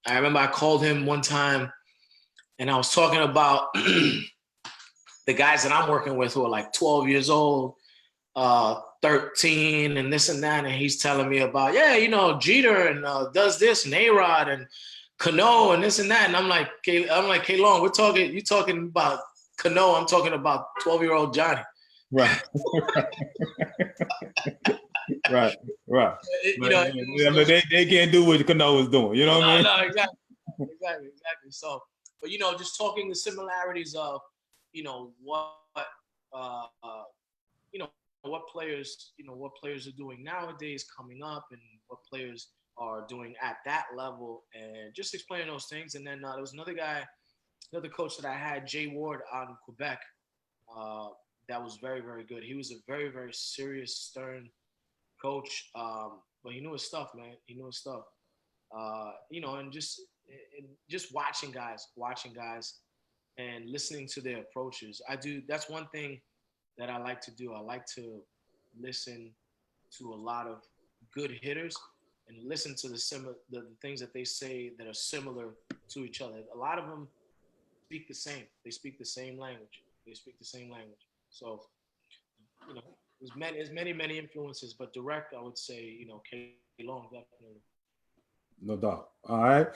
[SPEAKER 2] I remember I called him one time and I was talking about the guys that I'm working with who are like 12 years old, 13 and this and that. And he's telling me about, Jeter and does this and A-Rod and Cano and this and that. And I'm like, K-Long, you talking about Cano, I'm talking about 12-year-old Johnny.
[SPEAKER 1] Right. right. They can't do what Cano is doing. You know what I mean?
[SPEAKER 2] No, exactly. So, but just talking the similarities of, what players are doing nowadays coming up, and what players are doing at that level, and just explaining those things. And then there was another coach that I had, Jay Ward, out in Quebec, that was very, very good. He was a very, very serious, stern coach, but he knew his stuff, man. He knew his stuff. And just watching guys and listening to their approaches. That's one thing that I like to do. I like to listen to a lot of good hitters and listen to the things that they say that are similar to each other. A lot of them speak the same. They speak the same language. So, there's many influences, but direct, I would say, K Long, definitely.
[SPEAKER 1] No doubt. All right.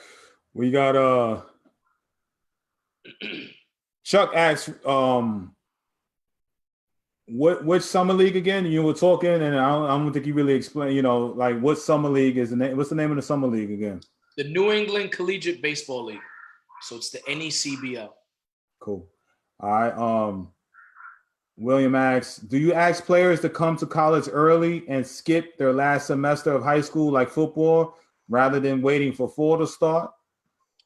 [SPEAKER 1] We got Chuck asks, which summer league again? You were talking, and I don't think you really explained. Like what summer league is the name? What's the name of the summer league again?
[SPEAKER 2] The New England Collegiate Baseball League. So it's the NECBL.
[SPEAKER 1] Cool. All right. William asks, do you ask players to come to college early and skip their last semester of high school like football rather than waiting for fall to start?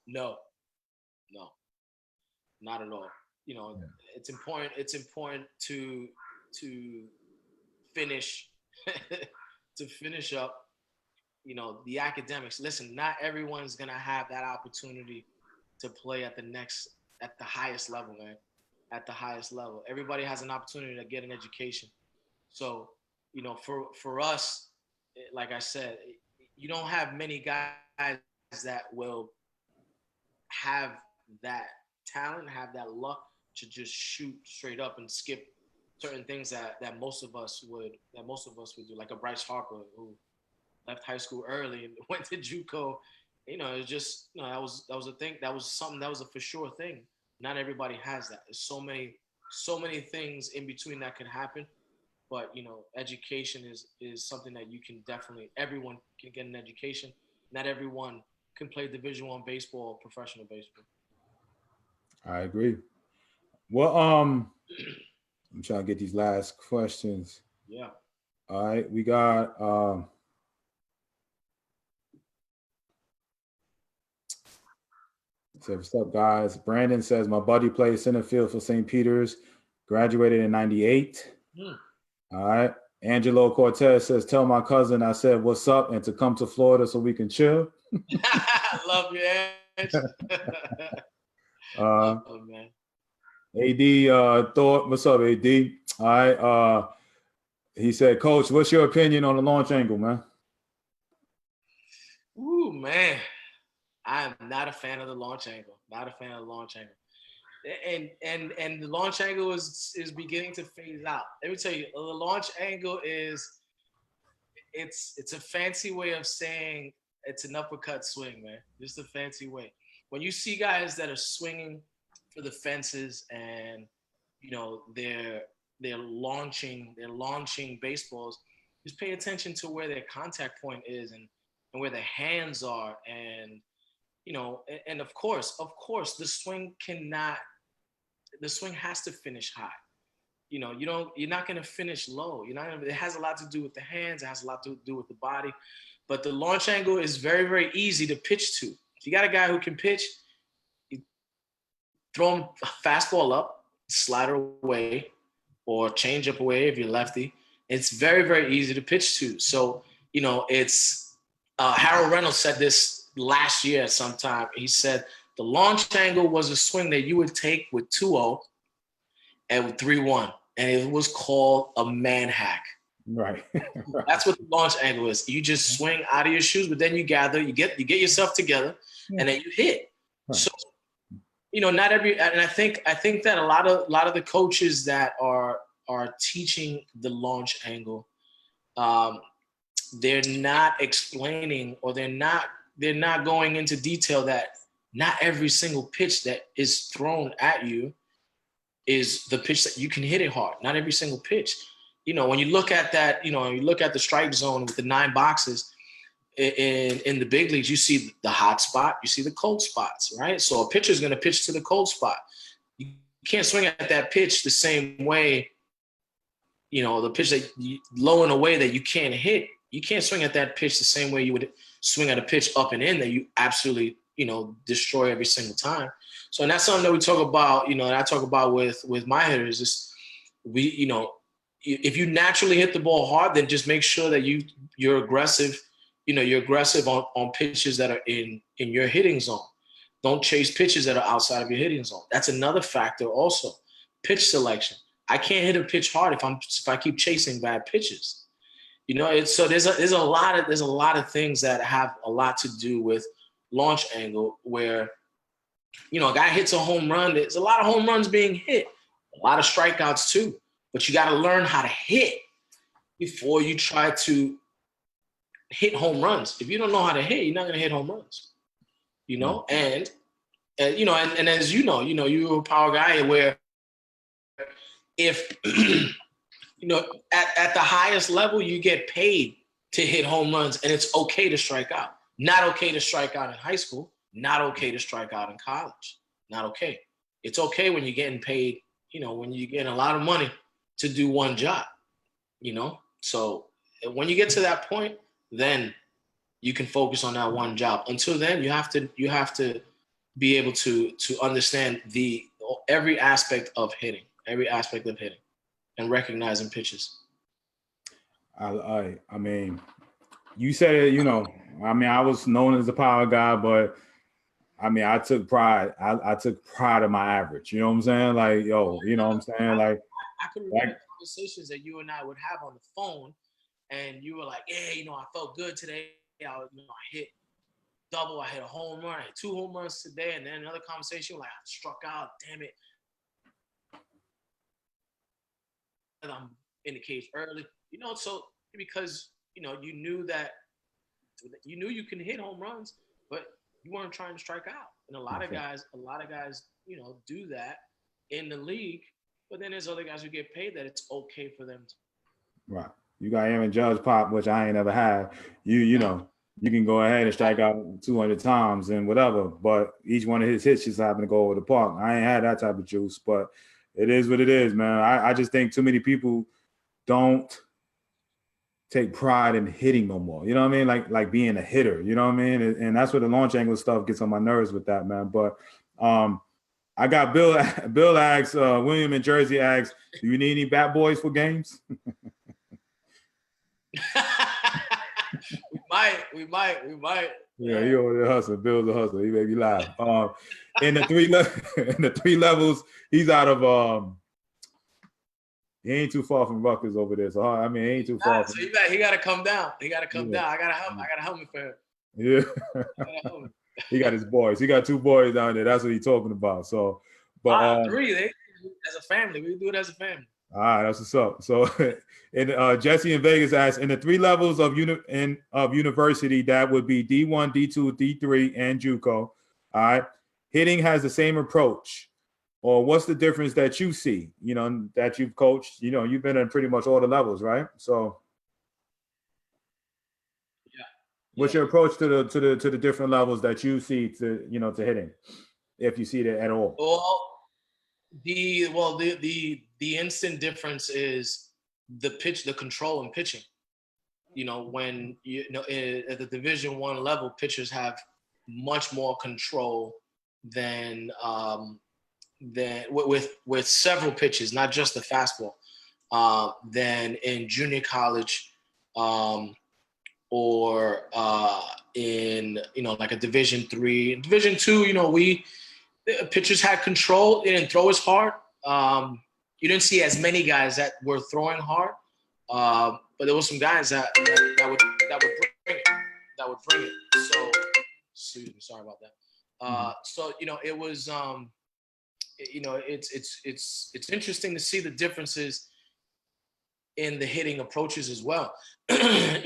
[SPEAKER 2] No, not at all. you know, it's important. It's important to finish to finish up, you know, the academics. Listen, not everyone's gonna have that opportunity to play at the highest level, man. At the highest level, everybody has an opportunity to get an education. So, you know, for us, like I said, you don't have many guys that will have that talent, have that luck to just shoot straight up and skip certain things that most of us would do, like a Bryce Harper who left high school early and went to JUCO. You know, it's just, you know, that was a thing. That was something that was a for sure thing. Not everybody has that. There's so many things in between that can happen. But you know, education is something that you can definitely, everyone can get an education. Not everyone can play Division I baseball or professional baseball.
[SPEAKER 1] I agree. Well, I'm trying to get these last questions.
[SPEAKER 2] Yeah.
[SPEAKER 1] All right, we got so what's up, guys? Brandon says my buddy played center field for St. Peter's, graduated in '98.
[SPEAKER 2] Hmm.
[SPEAKER 1] All right. Angelo Cortez says, tell my cousin I said what's up and to come to Florida so we can chill.
[SPEAKER 2] Love you, Edge.
[SPEAKER 1] Uh,
[SPEAKER 2] Love, man.
[SPEAKER 1] AD Thought, what's up, AD? All right. He said, Coach, what's your opinion on the launch angle, man?
[SPEAKER 2] Ooh, man. I am not a fan of the launch angle. Not a fan of the launch angle. And the launch angle is beginning to phase out. Let me tell you, the launch angle is it's a fancy way of saying it's an uppercut swing, man. Just a fancy way. When you see guys that are swinging for the fences and you know they're launching baseballs, just pay attention to where their contact point is and where their hands are, and you know, and of course the swing has to finish high. You know, you're not going to finish low. It has a lot to do with the hands. It has a lot to do with the body. But the launch angle is very, very easy to pitch to. If you got a guy who can pitch, you throw him a fastball up, slider away, or change up away if you're lefty. It's very, very easy to pitch to. So, you know, it's Harold Reynolds said this last year sometime. He said the launch angle was a swing that you would take with 2-0 and with 3-1. And it was called a man hack.
[SPEAKER 1] Right.
[SPEAKER 2] That's what the launch angle is. You just swing out of your shoes, but then you gather, you get yourself together, and then you hit. Right. So, you know, not every, and I think that a lot of the coaches that are teaching the launch angle, they're not explaining, or they're not going into detail that not every single pitch that is thrown at you is the pitch that you can hit it hard. Not every single pitch. You know, when you look at that, you know, you look at the strike zone with the 9 boxes in the big leagues, you see the hot spot, you see the cold spots, right? So a pitcher is going to pitch to the cold spot. You can't swing at that pitch the same way, you know, the pitch that low and away that you can't hit. You can't swing at that pitch the same way you would swing at a pitch up and in that you absolutely, you know, destroy every single time. So, and that's something that we talk about, you know, and I talk about with my hitters is you know, if you naturally hit the ball hard, then just make sure that you're aggressive, you know, you're aggressive on pitches that are in your hitting zone. Don't chase pitches that are outside of your hitting zone. That's another factor also. Pitch selection. I can't hit a pitch hard if I keep chasing bad pitches. You know, so there's a lot of things that have a lot to do with launch angle where, you know, a guy hits a home run. There's a lot of home runs being hit, a lot of strikeouts too. But you got to learn how to hit before you try to hit home runs. If you don't know how to hit, you're not going to hit home runs. You know, and you know, and as you know, you're a power guy where if you know at the highest level you get paid to hit home runs, and it's okay to strike out. Not okay to strike out in high school. Not okay to strike out in college. Not okay. It's okay when you're getting paid, you know, when you're getting a lot of money to do one job, you know? So when you get to that point, then you can focus on that one job. Until then, you have to be able to understand every aspect of hitting, and recognizing pitches.
[SPEAKER 1] I mean, you said it. I mean, I was known as a power guy, but I mean, I took pride. I took pride in my average. You know what I'm saying? Like, yo, you know what I'm saying? Like,
[SPEAKER 2] I could remember conversations that you and I would have on the phone, and you were like, "Yeah, I felt good today. I hit double. I hit a home run. I hit 2 home runs today." And then another conversation, like, "I struck out. Damn it! I'm in the cage early." So because you knew that you can hit home runs, but you weren't trying to strike out. And a lot of guys, do that in the league. But then there's other guys who get paid that it's okay for them to.
[SPEAKER 1] Right. You got Aaron Judge pop, which I ain't never had. You can go ahead and strike out 200 times and whatever, but each one of his hits just happen to go over the park. I ain't had that type of juice, but it is what it is, man. I just think too many people don't take pride in hitting no more. You know what I mean? Like being a hitter. You know what I mean? And that's where the launch angle stuff gets on my nerves with that, man. But I got Bill. Bill asks, William in Jersey asks, do you need any bat boys for games?
[SPEAKER 2] We might.
[SPEAKER 1] Yeah, he over there hustling. Bill's a hustler. He made me laugh. In the three levels, he's out of he ain't too far from Rutgers over there. So I mean, he ain't too far.
[SPEAKER 2] So he got to come down. I got to help him for him.
[SPEAKER 1] Yeah. He got his boys. He got 2 boys down there. That's what he's talking about. So, but
[SPEAKER 2] 3. As a family, we do it as a family.
[SPEAKER 1] All right, that's what's up. So, Jesse in Vegas asks, in the 3 levels of university, that would be D1, D2, D3, and JUCO. All right, hitting has the same approach, or what's the difference that you see? That you've coached. You've been in pretty much all the levels, right? So,
[SPEAKER 2] yeah.
[SPEAKER 1] What's your approach to the different levels that you see to hitting, if you see it at all?
[SPEAKER 2] Well, the instant difference is the pitch, the control in pitching. When at the Division I level, pitchers have much more control than with several pitches, not just the fastball, than in junior college, or in like a Division III, Division II. Pitchers had control. They didn't throw as hard. You didn't see as many guys that were throwing hard, but there were some guys that would bring it. So, excuse me, sorry about that. So it was it's interesting to see the differences in the hitting approaches as well. At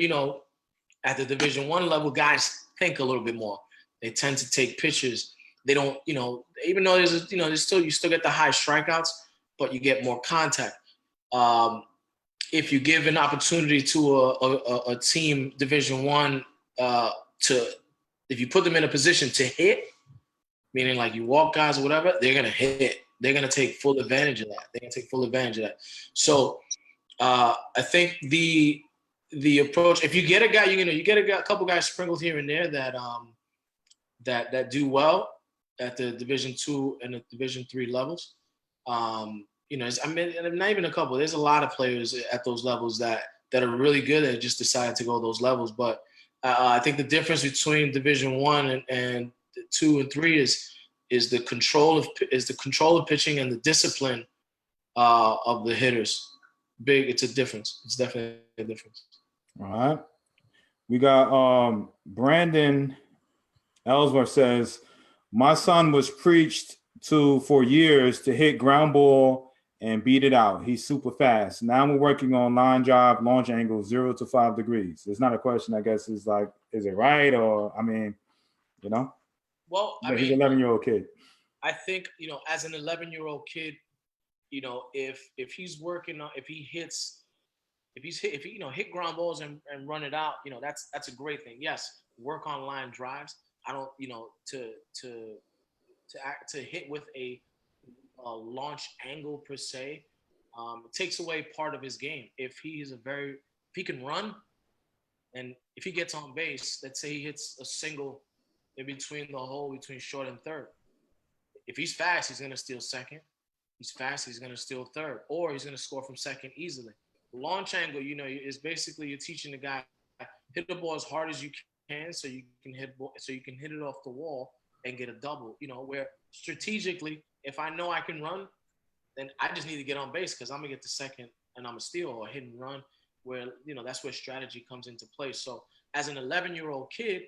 [SPEAKER 2] the Division I level, guys think a little bit more. They tend to take pitches. They don't, even though you still get the high strikeouts, but you get more contact. If you give an opportunity to a team Division I if you put them in a position to hit, meaning like you walk guys or whatever, they're gonna hit. They're gonna take full advantage of that. So I think the approach, if you get a guy, you get a couple guys sprinkled here and there that do well at the Division II and the Division III levels. Not even a couple. There's a lot of players at those levels that are really good and just decided to go those levels. But I think the difference between Division I and 2 and 3 is the control of pitching and the discipline of the hitters. It's a difference. It's definitely a difference.
[SPEAKER 1] All right. We got Brandon Ellsworth says, my son was preached to for years to hit ground ball and beat it out. He's super fast. Now we're working on line drive, launch angle, 0 to 5 degrees. It's not a question, I guess, is like, is it right? Or,
[SPEAKER 2] Well,
[SPEAKER 1] he's an 11-year-old kid.
[SPEAKER 2] I think, as an 11-year-old kid, if he's working on, if he hit ground balls and run it out, that's a great thing. Yes, work on line drives. I don't, to hit with a launch angle per se, it takes away part of his game. If he can run, and if he gets on base, let's say he hits a single in between the hole between short and third, If he's fast, he's gonna steal second. He's fast, he's gonna steal third, or he's gonna score from second easily. Launch angle, is basically you're teaching the guy hit the ball as hard as you can, so you can hit it off the wall and get a double. Where strategically, if I know I can run, then I just need to get on base because I'm gonna get the second and I'm gonna steal or hit and run. Where that's where strategy comes into play. So as an 11-year-old kid,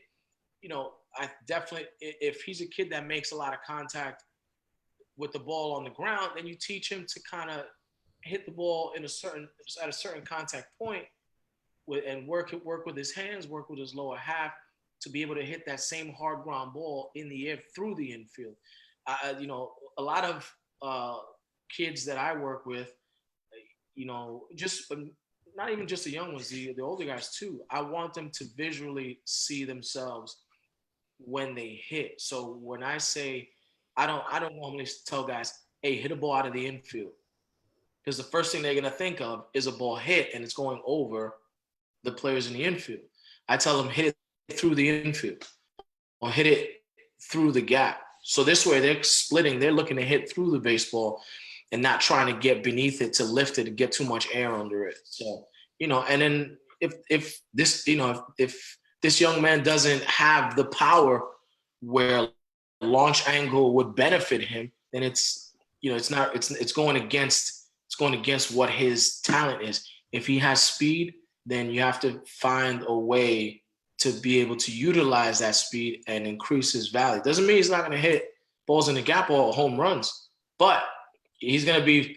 [SPEAKER 2] I definitely, if he's a kid that makes a lot of contact with the ball on the ground, then you teach him to kind of hit the ball at a certain contact point and work with his hands, work with his lower half to be able to hit that same hard ground ball in the air through the infield. A lot of kids that I work with, just not even just the young ones, the older guys too. I want them to visually see themselves when they hit. So when I say, I don't normally tell guys, hey, hit a ball out of the infield. Because the first thing they're going to think of is a ball hit and it's going over the players in the infield. I tell them hit it through the infield or hit it through the gap. So this way they're splitting. They're looking to hit through the baseball and not trying to get beneath it to lift it and get too much air under it. So, and then if this young man doesn't have the power where launch angle would benefit him, then it's going against what his talent is. If he has speed, then you have to find a way to be able to utilize that speed and increase his value. Doesn't mean he's not going to hit balls in the gap or home runs, but he's going to be,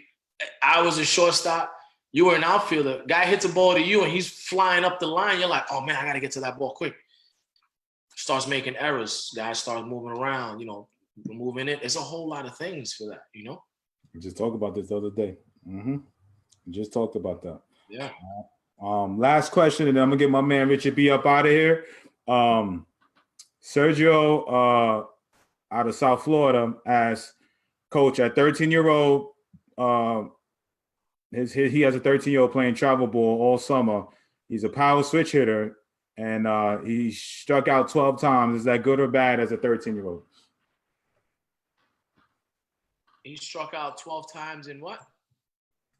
[SPEAKER 2] I was a shortstop, you were an outfielder, guy hits a ball to you and he's flying up the line. You're like, oh man, I got to get to that ball quick. Starts making errors. Guys start moving around, moving it. It's a whole lot of things for that,
[SPEAKER 1] We just talked about this the other day. Just talked about that.
[SPEAKER 2] Yeah.
[SPEAKER 1] Last question, and then I'm gonna get my man Richie B up out of here. Sergio out of South Florida as coach at 13-year-old. He has a 13-year-old playing travel ball all summer. He's a power switch hitter, and he struck out 12 times. Is that good or bad as a 13-year-old?
[SPEAKER 2] He struck out 12 times in what?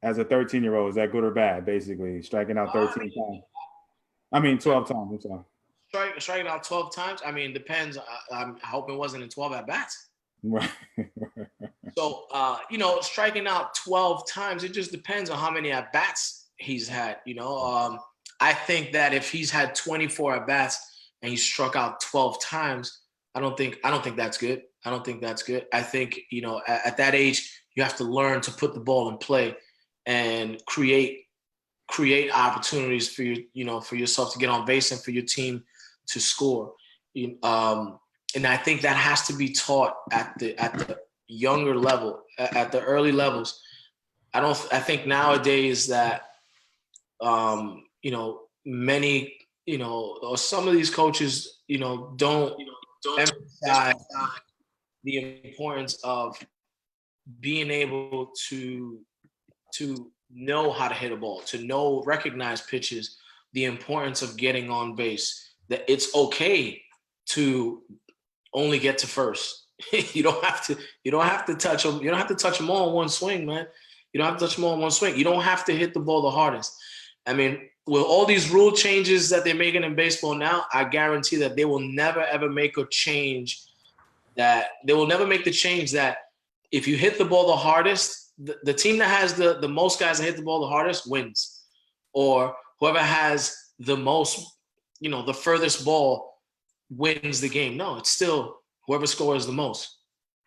[SPEAKER 1] As a 13-year-old, is that good or bad? Basically, striking out 13 times. 12 times. I'm sorry.
[SPEAKER 2] Striking out 12 times. Depends. I hope it wasn't in 12 at bats.
[SPEAKER 1] Right.
[SPEAKER 2] So, striking out 12 times, it just depends on how many at bats he's had. I think that if he's had 24 at bats and he struck out 12 times, I don't think that's good. I don't think that's good. I think, at that age, you have to learn to put the ball in play and create opportunities for for yourself to get on base and for your team to score. And I think that has to be taught at the younger level, at the early levels. I think nowadays that many or some of these coaches don't emphasize the importance of being able to know how to hit a ball, to recognize pitches, the importance of getting on base, that it's okay to only get to first. You don't have to touch them. You don't have to touch them all in one swing, man. You don't have to touch them all in one swing. You don't have to hit the ball the hardest. With all these rule changes that they're making in baseball now, I guarantee that they will never, ever make the change that if you hit the ball the hardest, the team that has the most guys that hit the ball the hardest wins. Or whoever has the most, the furthest ball wins the game. No, it's still whoever scores the most,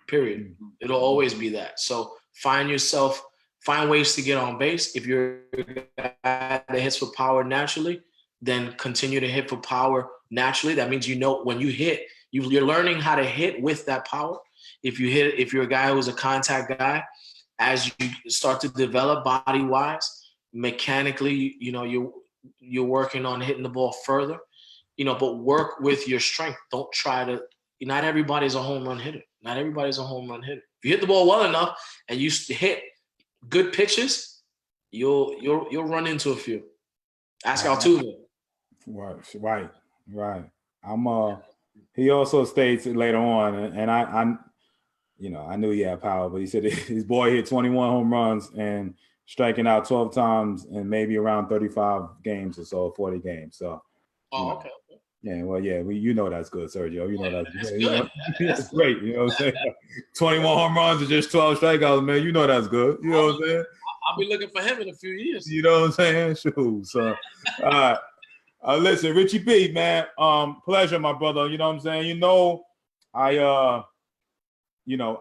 [SPEAKER 2] period. It'll always be that. So find ways to get on base. If you're a guy that hits for power naturally, then continue to hit for power naturally. That means when you hit, you're learning how to hit with that power. If you're a guy who's a contact guy, as you start to develop body-wise, mechanically, you're working on hitting the ball further, but work with your strength. Don't try to. Not everybody's a home run hitter. If you hit the ball well enough and you hit good pitches, you'll run into a few. Ask Altuve.
[SPEAKER 1] Right. He also states later on, and you know, I knew he had power, but he said his boy hit 21 home runs and striking out 12 times and maybe around 35 games or so, 40 games. So, you know.
[SPEAKER 2] Okay.
[SPEAKER 1] Yeah, well, yeah, you know that's good, Sergio. You know
[SPEAKER 2] That's
[SPEAKER 1] you
[SPEAKER 2] good.
[SPEAKER 1] know, it's
[SPEAKER 2] That's
[SPEAKER 1] great. You know what I'm saying? 21 home runs and just 12 strikeouts, man. You know that's good. You know what I'm saying?
[SPEAKER 2] I'll be looking for him in a few years.
[SPEAKER 1] You know what I'm saying? Sure. So, all right. Listen, Richie B, man. Pleasure, my brother. You know what I'm saying? I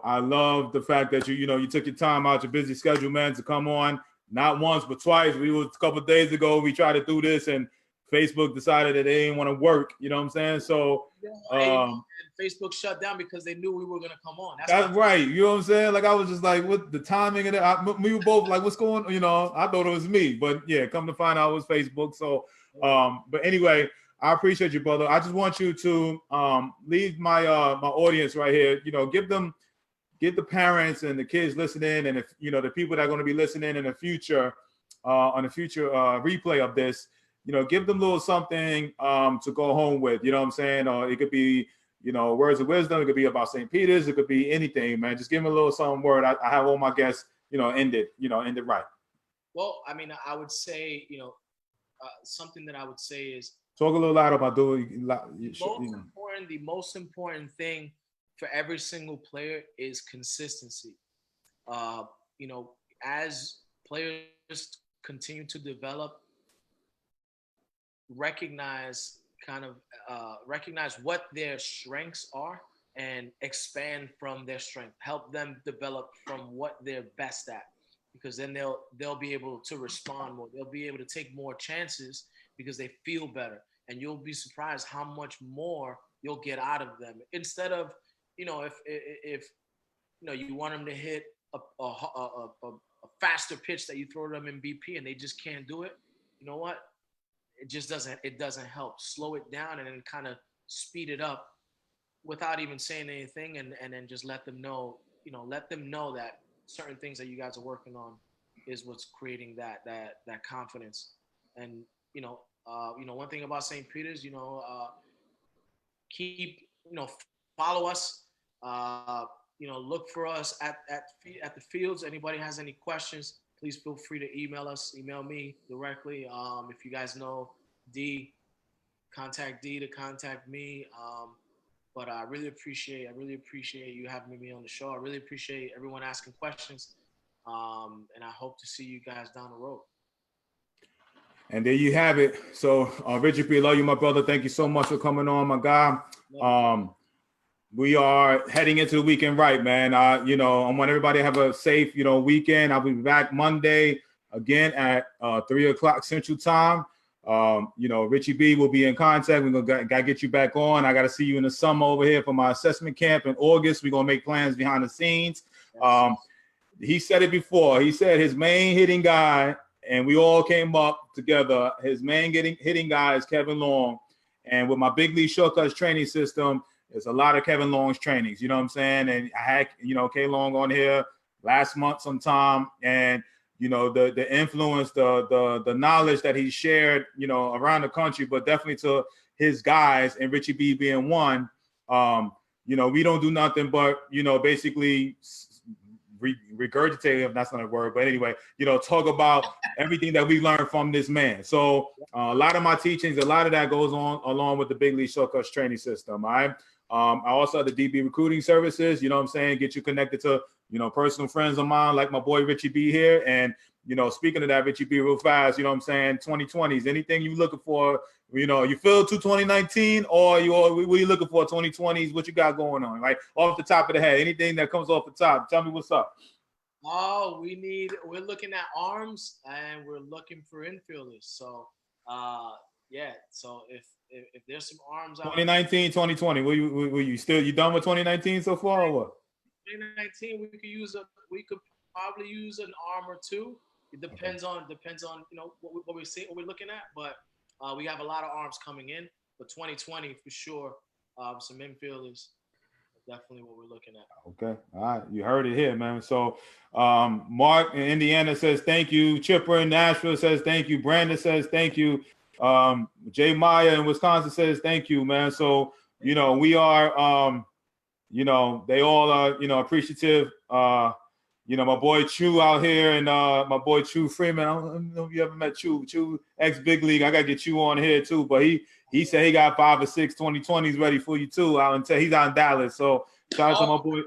[SPEAKER 1] I love the fact that you took your time out your busy schedule, man, to come on. Not once, but twice. We was a couple of days ago. We tried to do this, and Facebook decided that they didn't want to work. You know what I'm saying? So,
[SPEAKER 2] Facebook shut down because they knew we were gonna come on.
[SPEAKER 1] That's right. You know what I'm saying? Like I was just like, what the timing of it? We were both like, what's going? I thought it was me, but yeah, come to find out it was Facebook. So, but anyway, I appreciate you, brother. I just want you to leave my my audience right here. Give the parents and the kids listening, and if the people that are going to be listening in the future, on the future replay of this, give them a little something to go home with. You know what I'm saying? Or it could be words of wisdom. It could be about St. Peter's. It could be anything, man. Just give them a little something word. I have all my guests, ended right.
[SPEAKER 2] Well, I mean, I would say, something that I would say is
[SPEAKER 1] talk a little louder about doing.
[SPEAKER 2] The most important thing for every single player is consistency. As players continue to develop, recognize what their strengths are and expand from their strength. Help them develop from what they're best at, because then they'll be able to respond more. They'll be able to take more chances because they feel better, and you'll be surprised how much more you'll get out of them. Instead of if you want them to hit a faster pitch that you throw them in BP and they just can't do it, you know what? It doesn't help. Slow it down and then kind of speed it up without even saying anything, and then just let them know that certain things that you guys are working on is what's creating that confidence. And one thing about St. Peter's, keep follow us, look for us at the fields. Anybody has any questions, please feel free to email me directly. If you guys know D, contact D to contact me. But I really appreciate you having me on the show. I really appreciate everyone asking questions. And I hope to see you guys down the road.
[SPEAKER 1] And there you have it. So, Richie P, love you, my brother. Thank you so much for coming on, my guy. We are heading into the weekend, right, man? I want everybody to have a safe, weekend. I'll be back Monday again at 3:00 Central Time. Richie B will be in contact. We're gotta get you back on. I gotta see you in the summer over here for my assessment camp in August. We're gonna make plans behind the scenes. He said it before. He said his main hitting guy, and we all came up together. His main hitting guy is Kevin Long, and with my big league shortcuts training system, there's a lot of Kevin Long's trainings. You know what I'm saying? And I had K Long on here last month sometime, and the influence, the knowledge that he shared, around the country, but definitely to his guys, and Richie B being one. We don't do nothing but basically regurgitate, if that's not a word, but anyway, talk about everything that we learned from this man. So a lot of my teachings, a lot of that goes on along with the Big League Shortcuts training system. All right. I also have the DB recruiting services, get you connected to, personal friends of mine, like my boy Richie B here. And, speaking of that, Richie B, real fast, 2020s, anything you looking for, you feel to 2019, or what are you looking for 2020s? What you got going on? Like off the top of the head, anything that comes off the top, tell me what's up.
[SPEAKER 2] Oh, we're looking at arms, and we're looking for infielders. So, so if there's some arms out
[SPEAKER 1] 2019, 2020, you done with 2019 so far, or what?
[SPEAKER 2] 2019, we could probably use an arm or two. It depends on what we see, what we're looking at, but we have a lot of arms coming in. But 2020 for sure, some infielders, definitely what we're looking at.
[SPEAKER 1] Okay, all right, you heard it here, man. So Mark in Indiana says thank you. Chipper in Nashville says thank you. Brandon says thank you. Jay Maya in Wisconsin says thank you, man. So we are you know, they all are, you know, appreciative. You know, my boy Chu out here and my boy Chu Freeman. I don't know if you ever met Chu. Chu, ex-big league. I got to get Chu on here too. But he said he got 5 or 6 2020s ready for you too. He's out in Dallas. So shout out to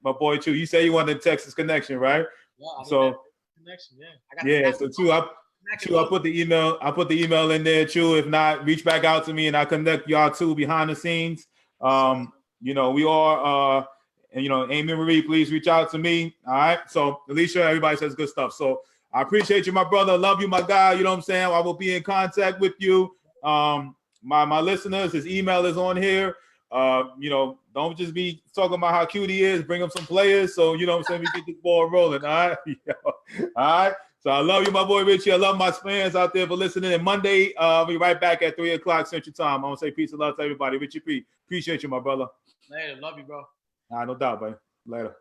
[SPEAKER 1] my boy Chu. You say you wanted the Texas connection, right?
[SPEAKER 2] Yeah, I
[SPEAKER 1] So
[SPEAKER 2] connection, yeah.
[SPEAKER 1] So Chu, I put the email in there, Chu. If not, reach back out to me and I connect y'all two behind the scenes. You know, we are and you know, Amy Marie, please reach out to me. All right. So Alicia, everybody says good stuff. So I appreciate you, my brother. Love you, my guy. You know what I'm saying? I will be in contact with you. My listeners, his email is on here. You know, don't just be talking about how cute he is. Bring him some players. So you know what I'm saying? We get this ball rolling. All right. All right. So I love you, my boy Richie. I love my fans out there for listening. And Monday, we'll be right back at 3 o'clock Central Time. I want to say peace and love to everybody. Richie P. Appreciate you, my brother.
[SPEAKER 2] Later. Love you, bro.
[SPEAKER 1] No doubt, buddy. Later.